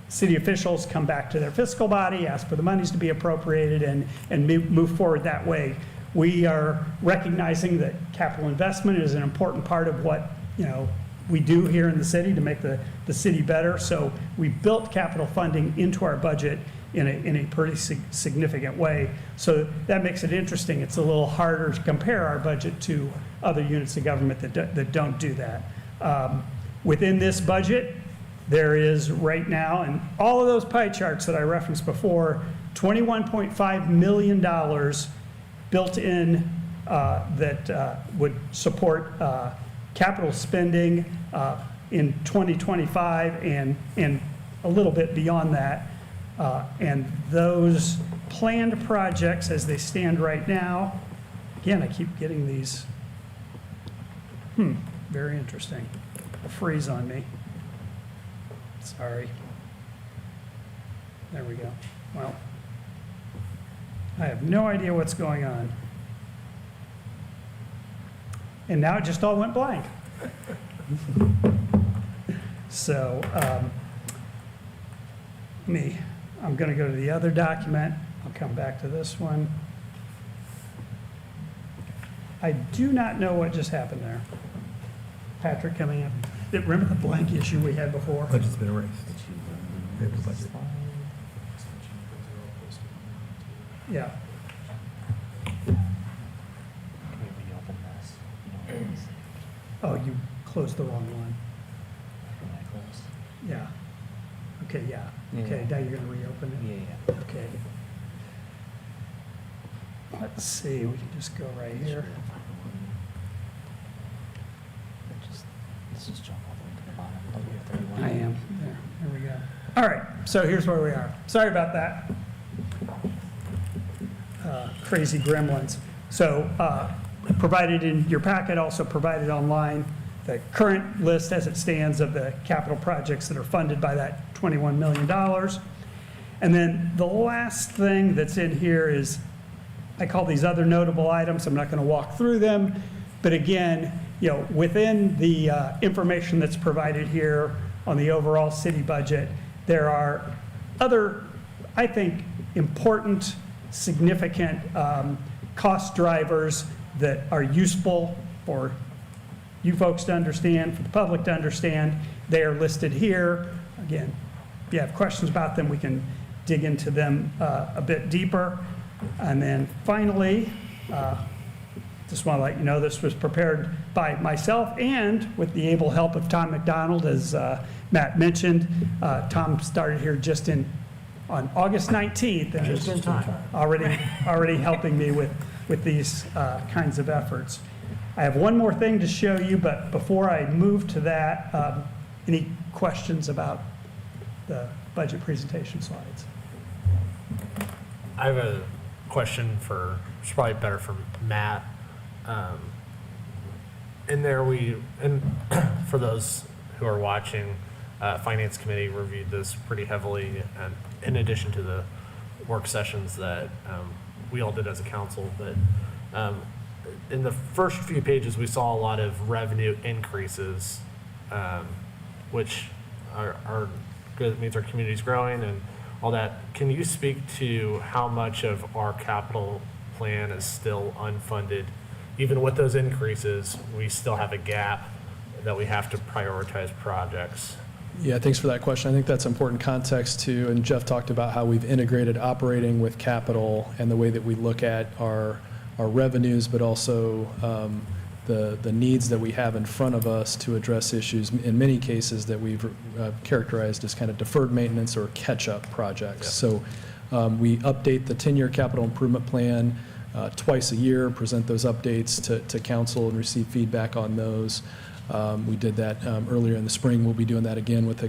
city officials come back to their fiscal body, ask for the monies to be appropriated, and move forward that way. We are recognizing that capital investment is an important part of what we do here in the city to make the city better. So we built capital funding into our budget in a pretty significant way. So that makes it interesting. It's a little harder to compare our budget to other units of government that don't do that. Within this budget, there is right now, and all of those pie charts that I referenced before, $21.5 million built in that would support capital spending in 2025 and a little bit beyond that. And those planned projects as they stand right now, again, I keep getting these, very interesting, a freeze on me. Sorry. There we go. Well, I have no idea what's going on. And now it just all went blank. So, I'm going to go to the other document. I'll come back to this one. I do not know what just happened there. Patrick coming in. Remember the blank issue we had before? Budget's been erased. We have the budget. Yeah. Oh, you closed the wrong one. Yeah. Okay, yeah. Okay, now you're going to reopen it? Yeah. Okay. Let's see, we can just go right here. I am. There we go. All right, so here's where we are. Sorry about that. Crazy gremlins. So provided in your packet, also provided online, the current list as it stands of the capital projects that are funded by that $21 million. And then the last thing that's in here is, I call these other notable items. I'm not going to walk through them, But again, within the information that's provided here on the overall city budget, there are other, I think, important, significant cost drivers that are useful for you folks to understand, for the public to understand. They are listed here. Again, if you have questions about them, we can dig into them a bit deeper. And then finally, just want to let you know this was prepared by myself and with the able help of Tom McDonald, as Matt mentioned. Tom started here just on August 19th and is already helping me with these kinds of efforts. I have one more thing to show you, but before I move to that, any questions about the budget presentation slides? I have a question it's probably better for Matt. In there, and for those who are watching, Finance Committee reviewed this pretty heavily, and in addition to the work sessions that we all did as a council. But in the first few pages, we saw a lot of revenue increases, which are good. It means our community's growing and all that. Can you speak to how much of our capital plan is still unfunded? Even with those increases, we still have a gap that we have to prioritize projects. Yeah, thanks for that question. I think that's important context too. And Jeff talked about how we've integrated operating with capital and the way that we look at our revenues, but also the needs that we have in front of us to address issues, in many cases that we've characterized as kind of deferred maintenance or catch-up projects. Yeah. So we update the 10-year capital improvement plan twice a year, present those updates to council and receive feedback on those. We did that earlier in the spring. We'll be doing that again with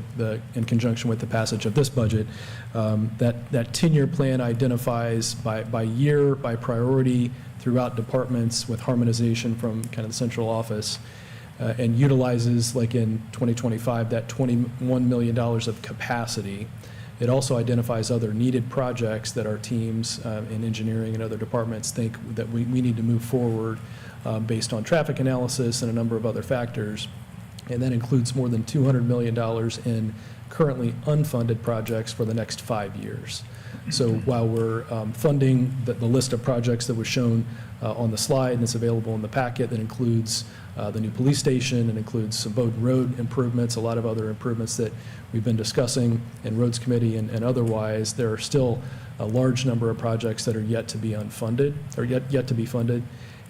in conjunction with the passage of this budget. That 10-year plan identifies by year, by priority throughout departments with harmonization from kind of the central office, and utilizes, like in 2025, that $21 million of capacity. It also identifies other needed projects that our teams in engineering and other departments think that we need to move forward based on traffic analysis and a number of other factors. And that includes more than $200 million in currently unfunded projects for the next 5 years. So while we're funding the list of projects that was shown on the slide, and it's available in the packet, that includes the new police station, and includes some Bowden Road improvements, a lot of other improvements that we've been discussing in Roads Committee and otherwise, there are still a large number of projects that are yet to be unfunded, or yet to be funded.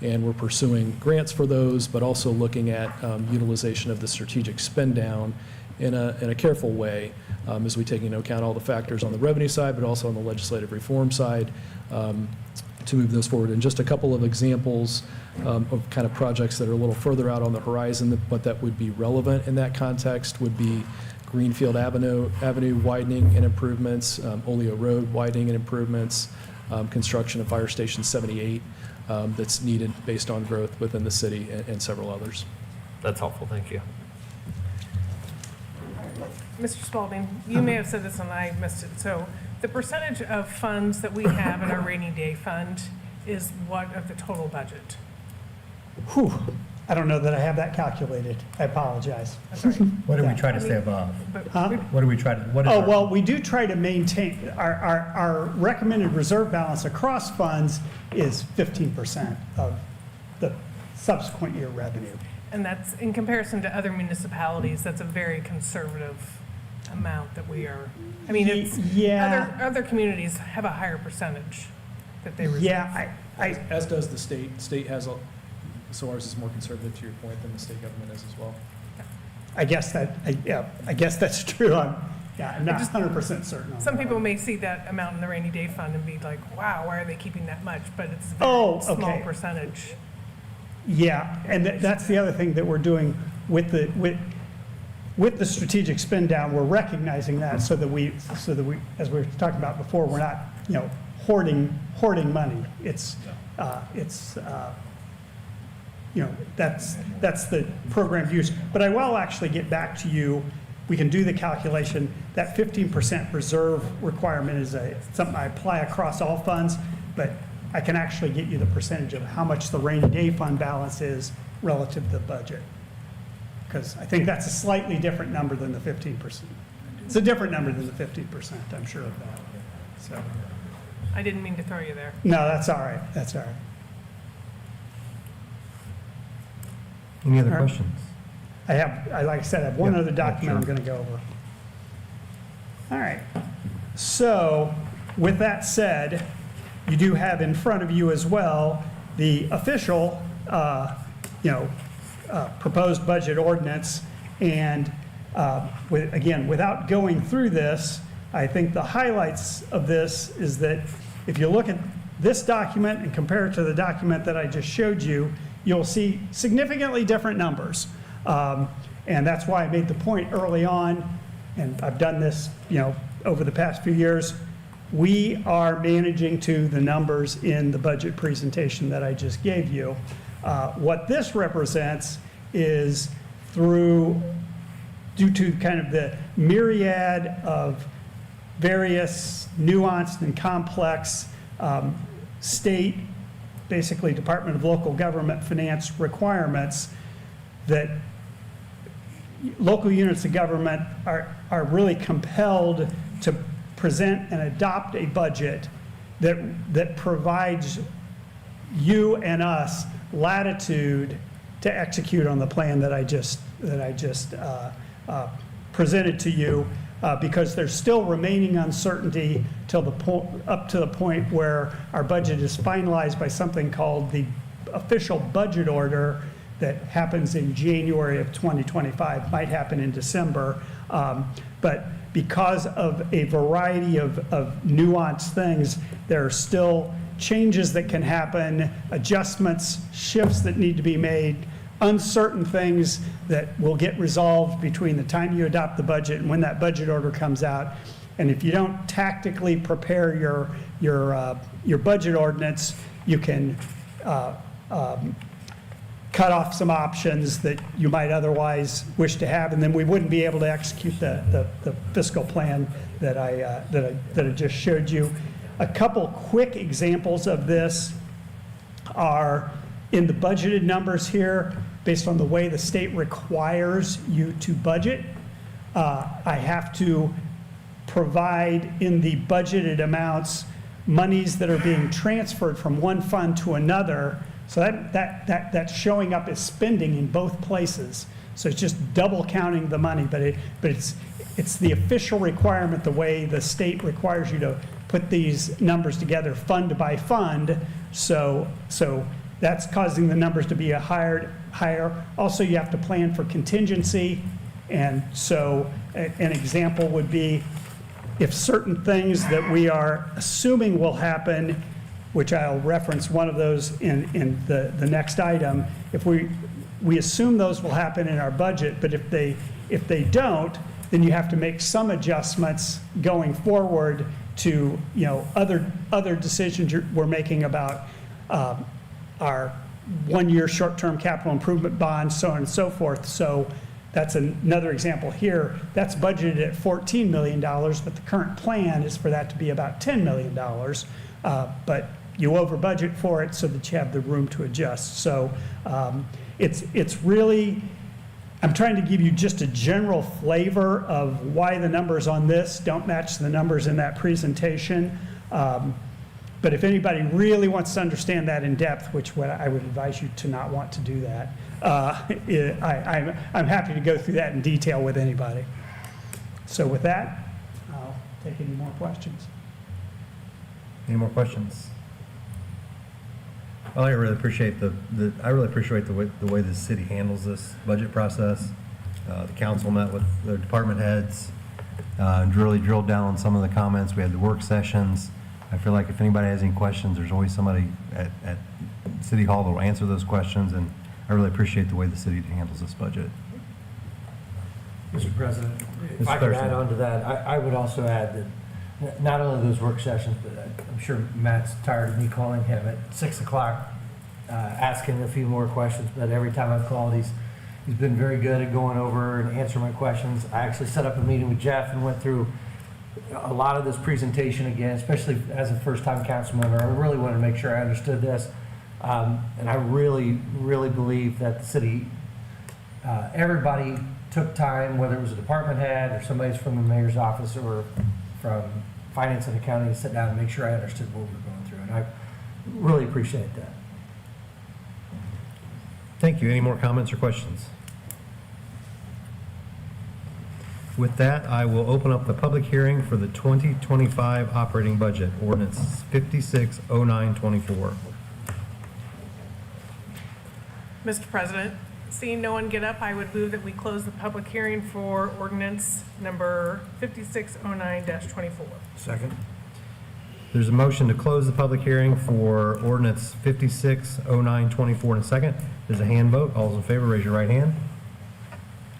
And we're pursuing grants for those, but also looking at utilization of the strategic spend down in a careful way as we take into account all the factors on the revenue side, but also on the legislative reform side to move those forward. And just a couple of examples of kind of projects that are a little further out on the horizon, but that would be relevant in that context would be Greenfield Avenue widening and improvements, Oleo Road widening and improvements, construction of Fire Station 78 that's needed based on growth within the city, and several others. That's helpful, thank you. Mr. Spalding, you may have said this and I missed it. So the percentage of funds that we have in our rainy day fund is what of the total budget? Whew, I don't know that I have that calculated. I apologize. What do we try to stay above? Huh? What do we try to, what is Oh, our- well, we do try to maintain, our recommended reserve balance across funds is 15% of the subsequent year revenue. And that's in comparison to other municipalities, that's a very conservative amount that we are, I mean, it's, Yeah. other communities have a higher percentage that they reserve. Yeah, As does the state. State has, so ours is more conservative, to your point, than the state government is as well. I guess that's true. I'm not 100% certain on Some that. people may see that amount in the rainy day fund and be like, wow, why are they keeping that much? But it's a Oh, very small okay. percentage. Yeah, and that's the other thing that we're doing with the strategic spend down. We're recognizing that so that we, as we were talking about before, we're not, hoarding money. It's that's the programmed use. But I will actually get back to you. We can do the calculation. That 15% reserve requirement is something I apply across all funds, but I can actually get you the percentage of how much the rainy day fund balance is relative to the budget? Because I think that's a slightly different number than the 15%. It's a different number than the 15%, I'm sure of that. So, I didn't mean to throw you there. no, that's all right, that's all right. Any other All right. questions? Like I said, I have one Yeah, other document I'm sure. going to go over. All right. So with that said, you do have in front of you as well the official, proposed budget ordinance. And again, without going through this, I think the highlights of this is that if you look at this document and compare it to the document that I just showed you, you'll see significantly different numbers. And that's why I made the point early on, and I've done this, over the past few years. We are managing to the numbers in the budget presentation that I just gave you. What this represents is due to kind of the myriad of various nuanced and complex state, basically Department of Local Government finance requirements, that local units of government are really compelled to present and adopt a budget that provides you and us latitude to execute on the plan that I just presented to you, because there's still remaining uncertainty up to the point where our budget is finalized by something called the official budget order that happens in January of 2025, might happen in December. But because of a variety of nuanced things, there are still changes that can happen, adjustments, shifts that need to be made, uncertain things that will get resolved between the time you adopt the budget and when that budget order comes out. And if you don't tactically prepare your budget ordinance, you can cut off some options that you might otherwise wish to have, and then we wouldn't be able to execute the fiscal plan that I just showed you. A couple quick examples of this are in the budgeted numbers here, based on the way the state requires you to budget. I have to provide in the budgeted amounts monies that are being transferred from one fund to another. So that's showing up as spending in both places. So it's just double counting the money, but it's the official requirement, the way the state requires you to put these numbers together fund by fund. So that's causing the numbers to be higher. Also, you have to plan for contingency. And so an example would be if certain things that we are assuming will happen, which I'll reference one of those in the next item. If we assume those will happen in our budget, but if they don't, then you have to make some adjustments going forward to other decisions we're making about our one-year short-term capital improvement bonds, so on and so forth. So that's another example here. That's budgeted at $14 million, but the current plan is for that to be about $10 million. But you over budget for it so that you have the room to adjust. So it's really, I'm trying to give you just a general flavor of why the numbers on this don't match the numbers in that presentation. But if anybody really wants to understand that in depth, which I would advise you to not want to do that, I'm happy to go through that in detail with anybody. So with that, I'll take any more questions. Any more questions? Well, I really appreciate the way the city handles this budget process. The council met with their department heads, really drilled down on some of the comments. We had the work sessions. I feel like if anybody has any questions, there's always somebody at City Hall that will answer those questions, and I really appreciate the way the city handles this budget. Mr. President, if Mr. I could Thurston. add on to that, I would also add that not only those work sessions, but I'm sure Matt's tired of me calling him at 6 o'clock, asking a few more questions, but every time I've called, he's been very good at going over and answering my questions. I actually set up a meeting with Jeff and went through a lot of this presentation again, especially as a first-time council member. I really wanted to make sure I understood this. And I really, really believe that the city, everybody took time, whether it was a department head or somebody's from the mayor's office or from finance and accounting, to sit down and make sure I understood what we were going through. And I really appreciate that. Thank you. Any more comments or questions? With that, I will open up the public hearing for the 2025 operating budget, ordinance 560924. Mr. President, seeing no one get up, I would move that we close the public hearing for ordinance number 5609-24. Second. There's a motion to close the public hearing for ordinance 560924 in a second. There's a hand vote. All those in favor, raise your right hand.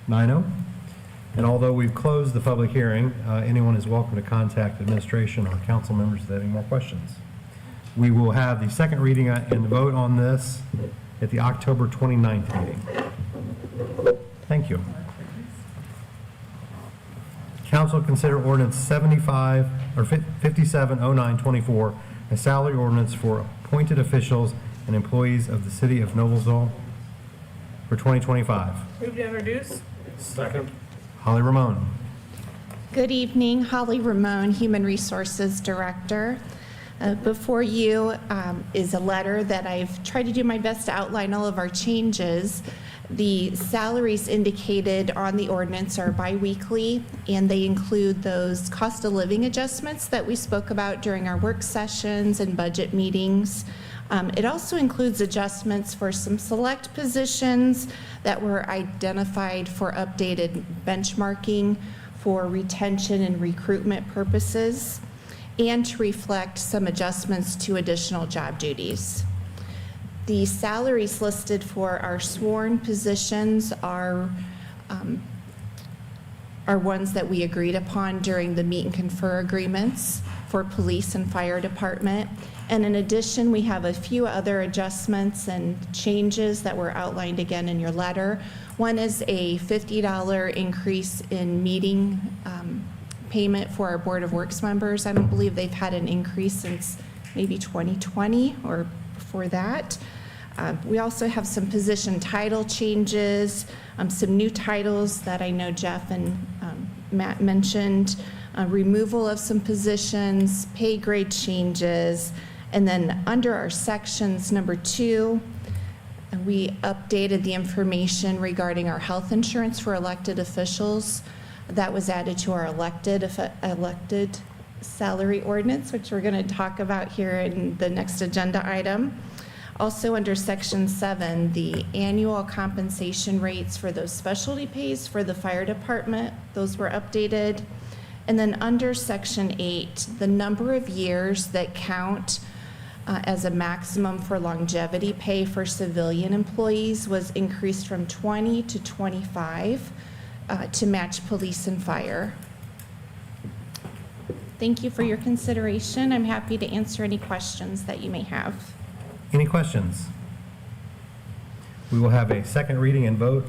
9-0. And although we've closed the public hearing, anyone is welcome to contact administration or council members if they have any more questions. We will have the second reading and vote on this at the October 29th meeting. Thank you. Council consider ordinance 570924, a salary ordinance for appointed officials and employees of the city of Noblesville for 2025. Move to introduce. Second. Holly Ramone. Good evening, Holly Ramone, Human Resources Director. Before you is a letter that I've tried to do my best to outline all of our changes. The salaries indicated on the ordinance are biweekly, and they include those cost of living adjustments that we spoke about during our work sessions and budget meetings. It also includes adjustments for some select positions that were identified for updated benchmarking for retention and recruitment purposes, and to reflect some adjustments to additional job duties. The salaries listed for our sworn positions are ones that we agreed upon during the meet and confer agreements for police and fire department. And in addition, we have a few other adjustments and changes that were outlined again in your letter. One is a $50 increase in meeting payment for our Board of Works members. I don't believe they've had an increase since maybe 2020 or before that. We also have some position title changes, some new titles that I know Jeff and Matt mentioned, removal of some positions, pay grade changes, and then under our sections number 2, we updated the information regarding our health insurance for elected officials. That was added to our elected salary ordinance, which we're going to talk about here in the next agenda item. Also under section 7, the annual compensation rates for those specialty pays for the fire department, those were updated. And then under section 8, the number of years that count as a maximum for longevity pay for civilian employees was increased from 20 to 25 to match police and fire. Thank you for your consideration. I'm happy to answer any questions that you may have. Any questions? We will have a second reading and vote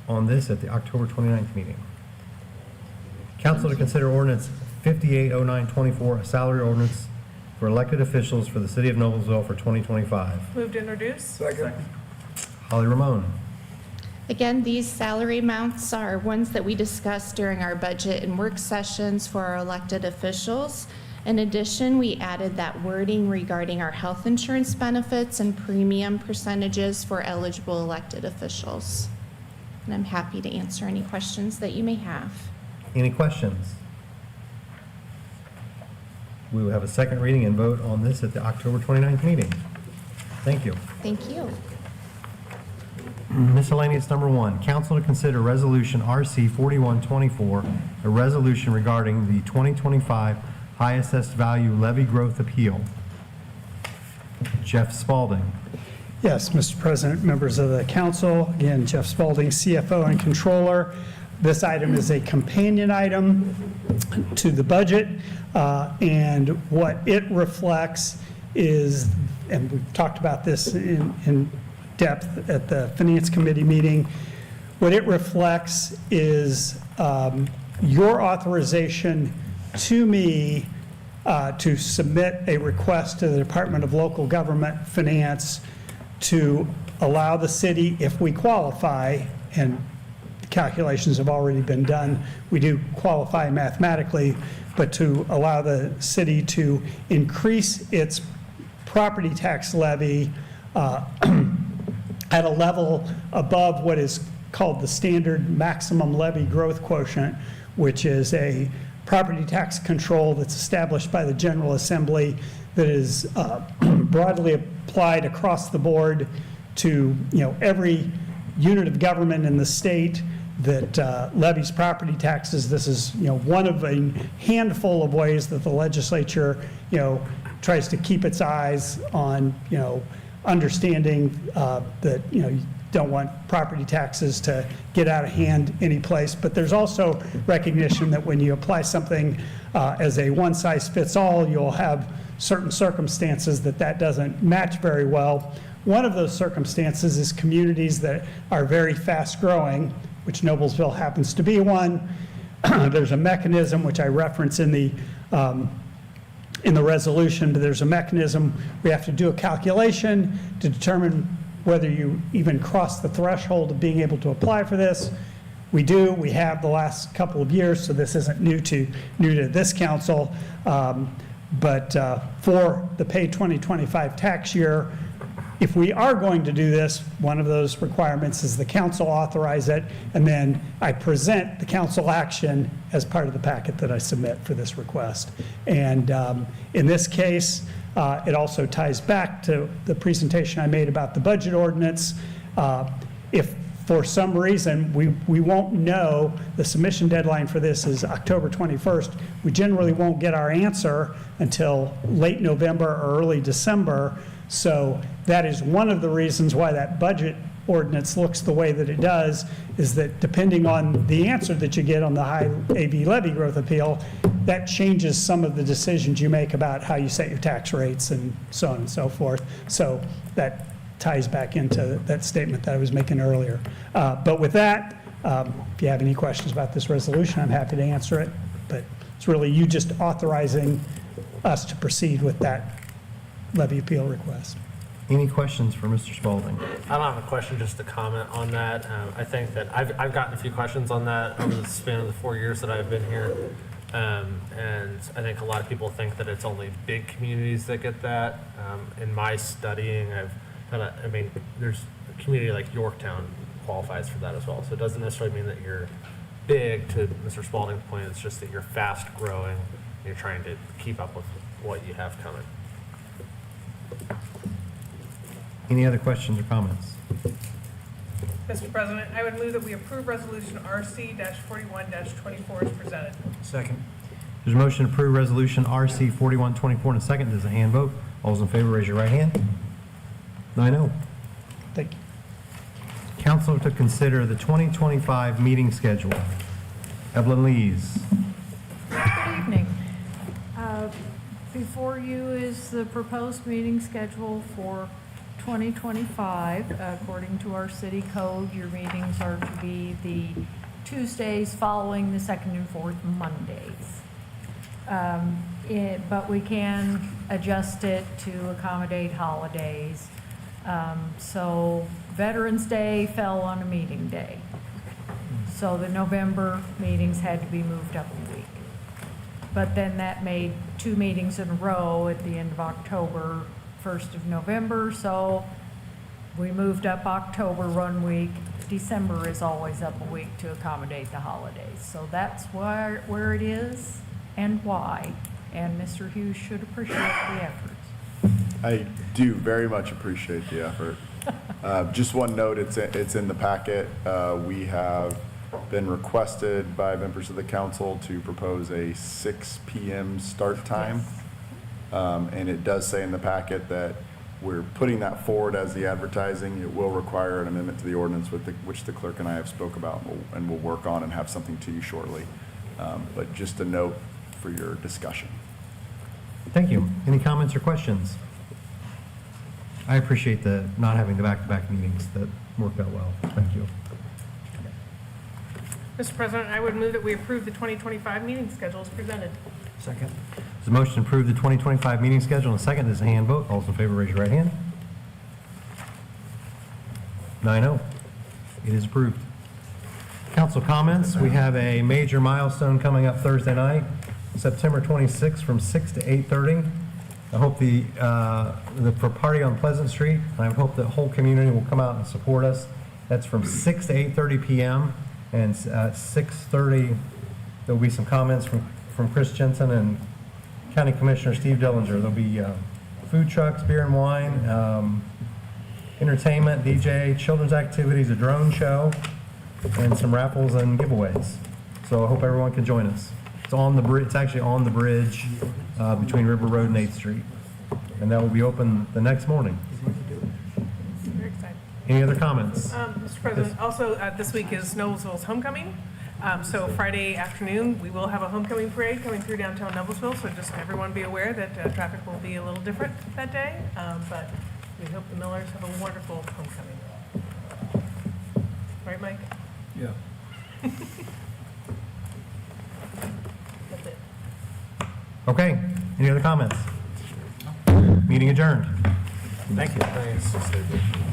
on this at the October 29th meeting. Council to consider ordinance 580924, a salary ordinance for elected officials for the city of Noblesville for 2025. Move to introduce. Second. Holly Ramone. Again, these salary amounts are ones that we discussed during our budget and work sessions for our elected officials. In addition, we added that wording regarding our health insurance benefits and premium percentages for eligible elected officials. And I'm happy to answer any questions that you may have. Any questions? We will have a second reading and vote on this at the October 29th meeting. Thank you. Thank you. Miscellaneous number 1, council to consider resolution RC 4124, a resolution regarding the 2025 high assessed value levy growth appeal. Jeff Spalding. Yes, Mr. President, members of the council, again, Jeff Spalding, CFO and Controller. This item is a companion item to the budget, and what it reflects is, and we've talked about this in depth at the Finance Committee meeting, what it reflects is your authorization to me to submit a request to the Department of Local Government Finance to allow the city, if we qualify, and calculations have already been done, we do qualify mathematically, but to allow the city to increase its property tax levy at a level above what is called the standard maximum levy growth quotient, which is a property tax control that's established by the General Assembly that is broadly applied across the board to, every unit of government in the state that levies property taxes. This is, one of a handful of ways that the legislature, tries to keep its eyes on, understanding that, you don't want property taxes to get out of hand any place. But there's also recognition that when you apply something as a one-size-fits-all, you'll have certain circumstances that doesn't match very well. One of those circumstances is communities that are very fast-growing, which Noblesville happens to be one. There's a mechanism, which I reference in the resolution, but there's a mechanism. We have to do a calculation to determine whether you even cross the threshold of being able to apply for this. We do. We have the last couple of years, so this isn't new to this council. But for the pay 2025 tax year, if we are going to do this, one of those requirements is the council authorize it, and then I present the council action as part of the packet that I submit for this request. And in this case, it also ties back to the presentation I made about the budget ordinance. If for some reason we won't know, the submission deadline for this is October 21st, we generally won't get our answer until late November or early December. So that is one of the reasons why that budget ordinance looks the way that it does, is that depending on the answer that you get on the high AV levy growth appeal, that changes some of the decisions you make about how you set your tax rates and so on and so forth. So that ties back into that statement that I was making earlier. But with that, if you have any questions about this resolution, I'm happy to answer it. But it's really you just authorizing us to proceed with that levy appeal request. Any questions for Mr. Spalding? I don't have a question, just a comment on that. I think that I've gotten a few questions on that over the span of the 4 years that I've been here. And I think a lot of people think that it's only big communities that get that. In my studying, there's a community like Yorktown qualifies for that as well. So it doesn't necessarily mean that you're big, to Mr. Spalding's point. It's just that you're fast growing and you're trying to keep up with what you have coming. Any other questions or comments? Mr. President, I would move that we approve Resolution RC-41-24 as presented. Second. There's a motion to approve Resolution RC 4124 and a second. There's a hand vote. All those in favor, raise your right hand. 9-0. Thank you. Council to consider the 2025 meeting schedule. Evelyn Lees. Good evening. Before you is the proposed meeting schedule for 2025. According to our city code, your meetings are to be the Tuesdays following the second and fourth Mondays. But we can adjust it to accommodate holidays. So Veterans Day fell on a meeting day. So the November meetings had to be moved up a week. But then that made 2 meetings in a row at the end of October, 1st of November. So we moved up October 1 week. December is always up a week to accommodate the holidays. So that's where it is and why. And Mr. Hughes should appreciate the efforts. I do very much appreciate the effort. Just one note, it's in the packet. We have been requested by members of the council to propose a 6 p.m. start time. Yes. And it does say in the packet that we're putting that forward as the advertising. It will require an amendment to the ordinance which the clerk and I have spoke about and we'll work on and have something to you shortly. But just a note for your discussion. Thank you. Any comments or questions? I appreciate the not having the back-to-back meetings. That worked out well. Thank you. Mr. President, I would move that we approve the 2025 meeting schedule as presented. Second. There's a motion to approve the 2025 meeting schedule and a second. There's a hand vote. All those in favor, raise your right hand. 9-0. It is approved. Council comments, we have a major milestone coming up Thursday night, September 26th from 6 to 8:30. I hope for Party on Pleasant Street, I hope the whole community will come out and support us. That's from 6 to 8:30 p.m. And at 6:30, there'll be some comments from Chris Jensen and County Commissioner Steve Dillinger. There'll be food trucks, beer and wine, entertainment, DJ, children's activities, a drone show, and some raffles and giveaways. So I hope everyone can join us. It's on the bridge. It's actually on the bridge between River Road and 8th Street, and that will be open the next morning. Very excited. Any other comments? Mr. President, also, this week is Noblesville's homecoming. So Friday afternoon, we will have a homecoming parade coming through downtown Noblesville, so just everyone be aware that traffic will be a little different that day, but we hope the Millers have a wonderful homecoming. Right, Mike? Yeah. That's it. Okay. Any other comments? Meeting adjourned. Thank you. Thanks.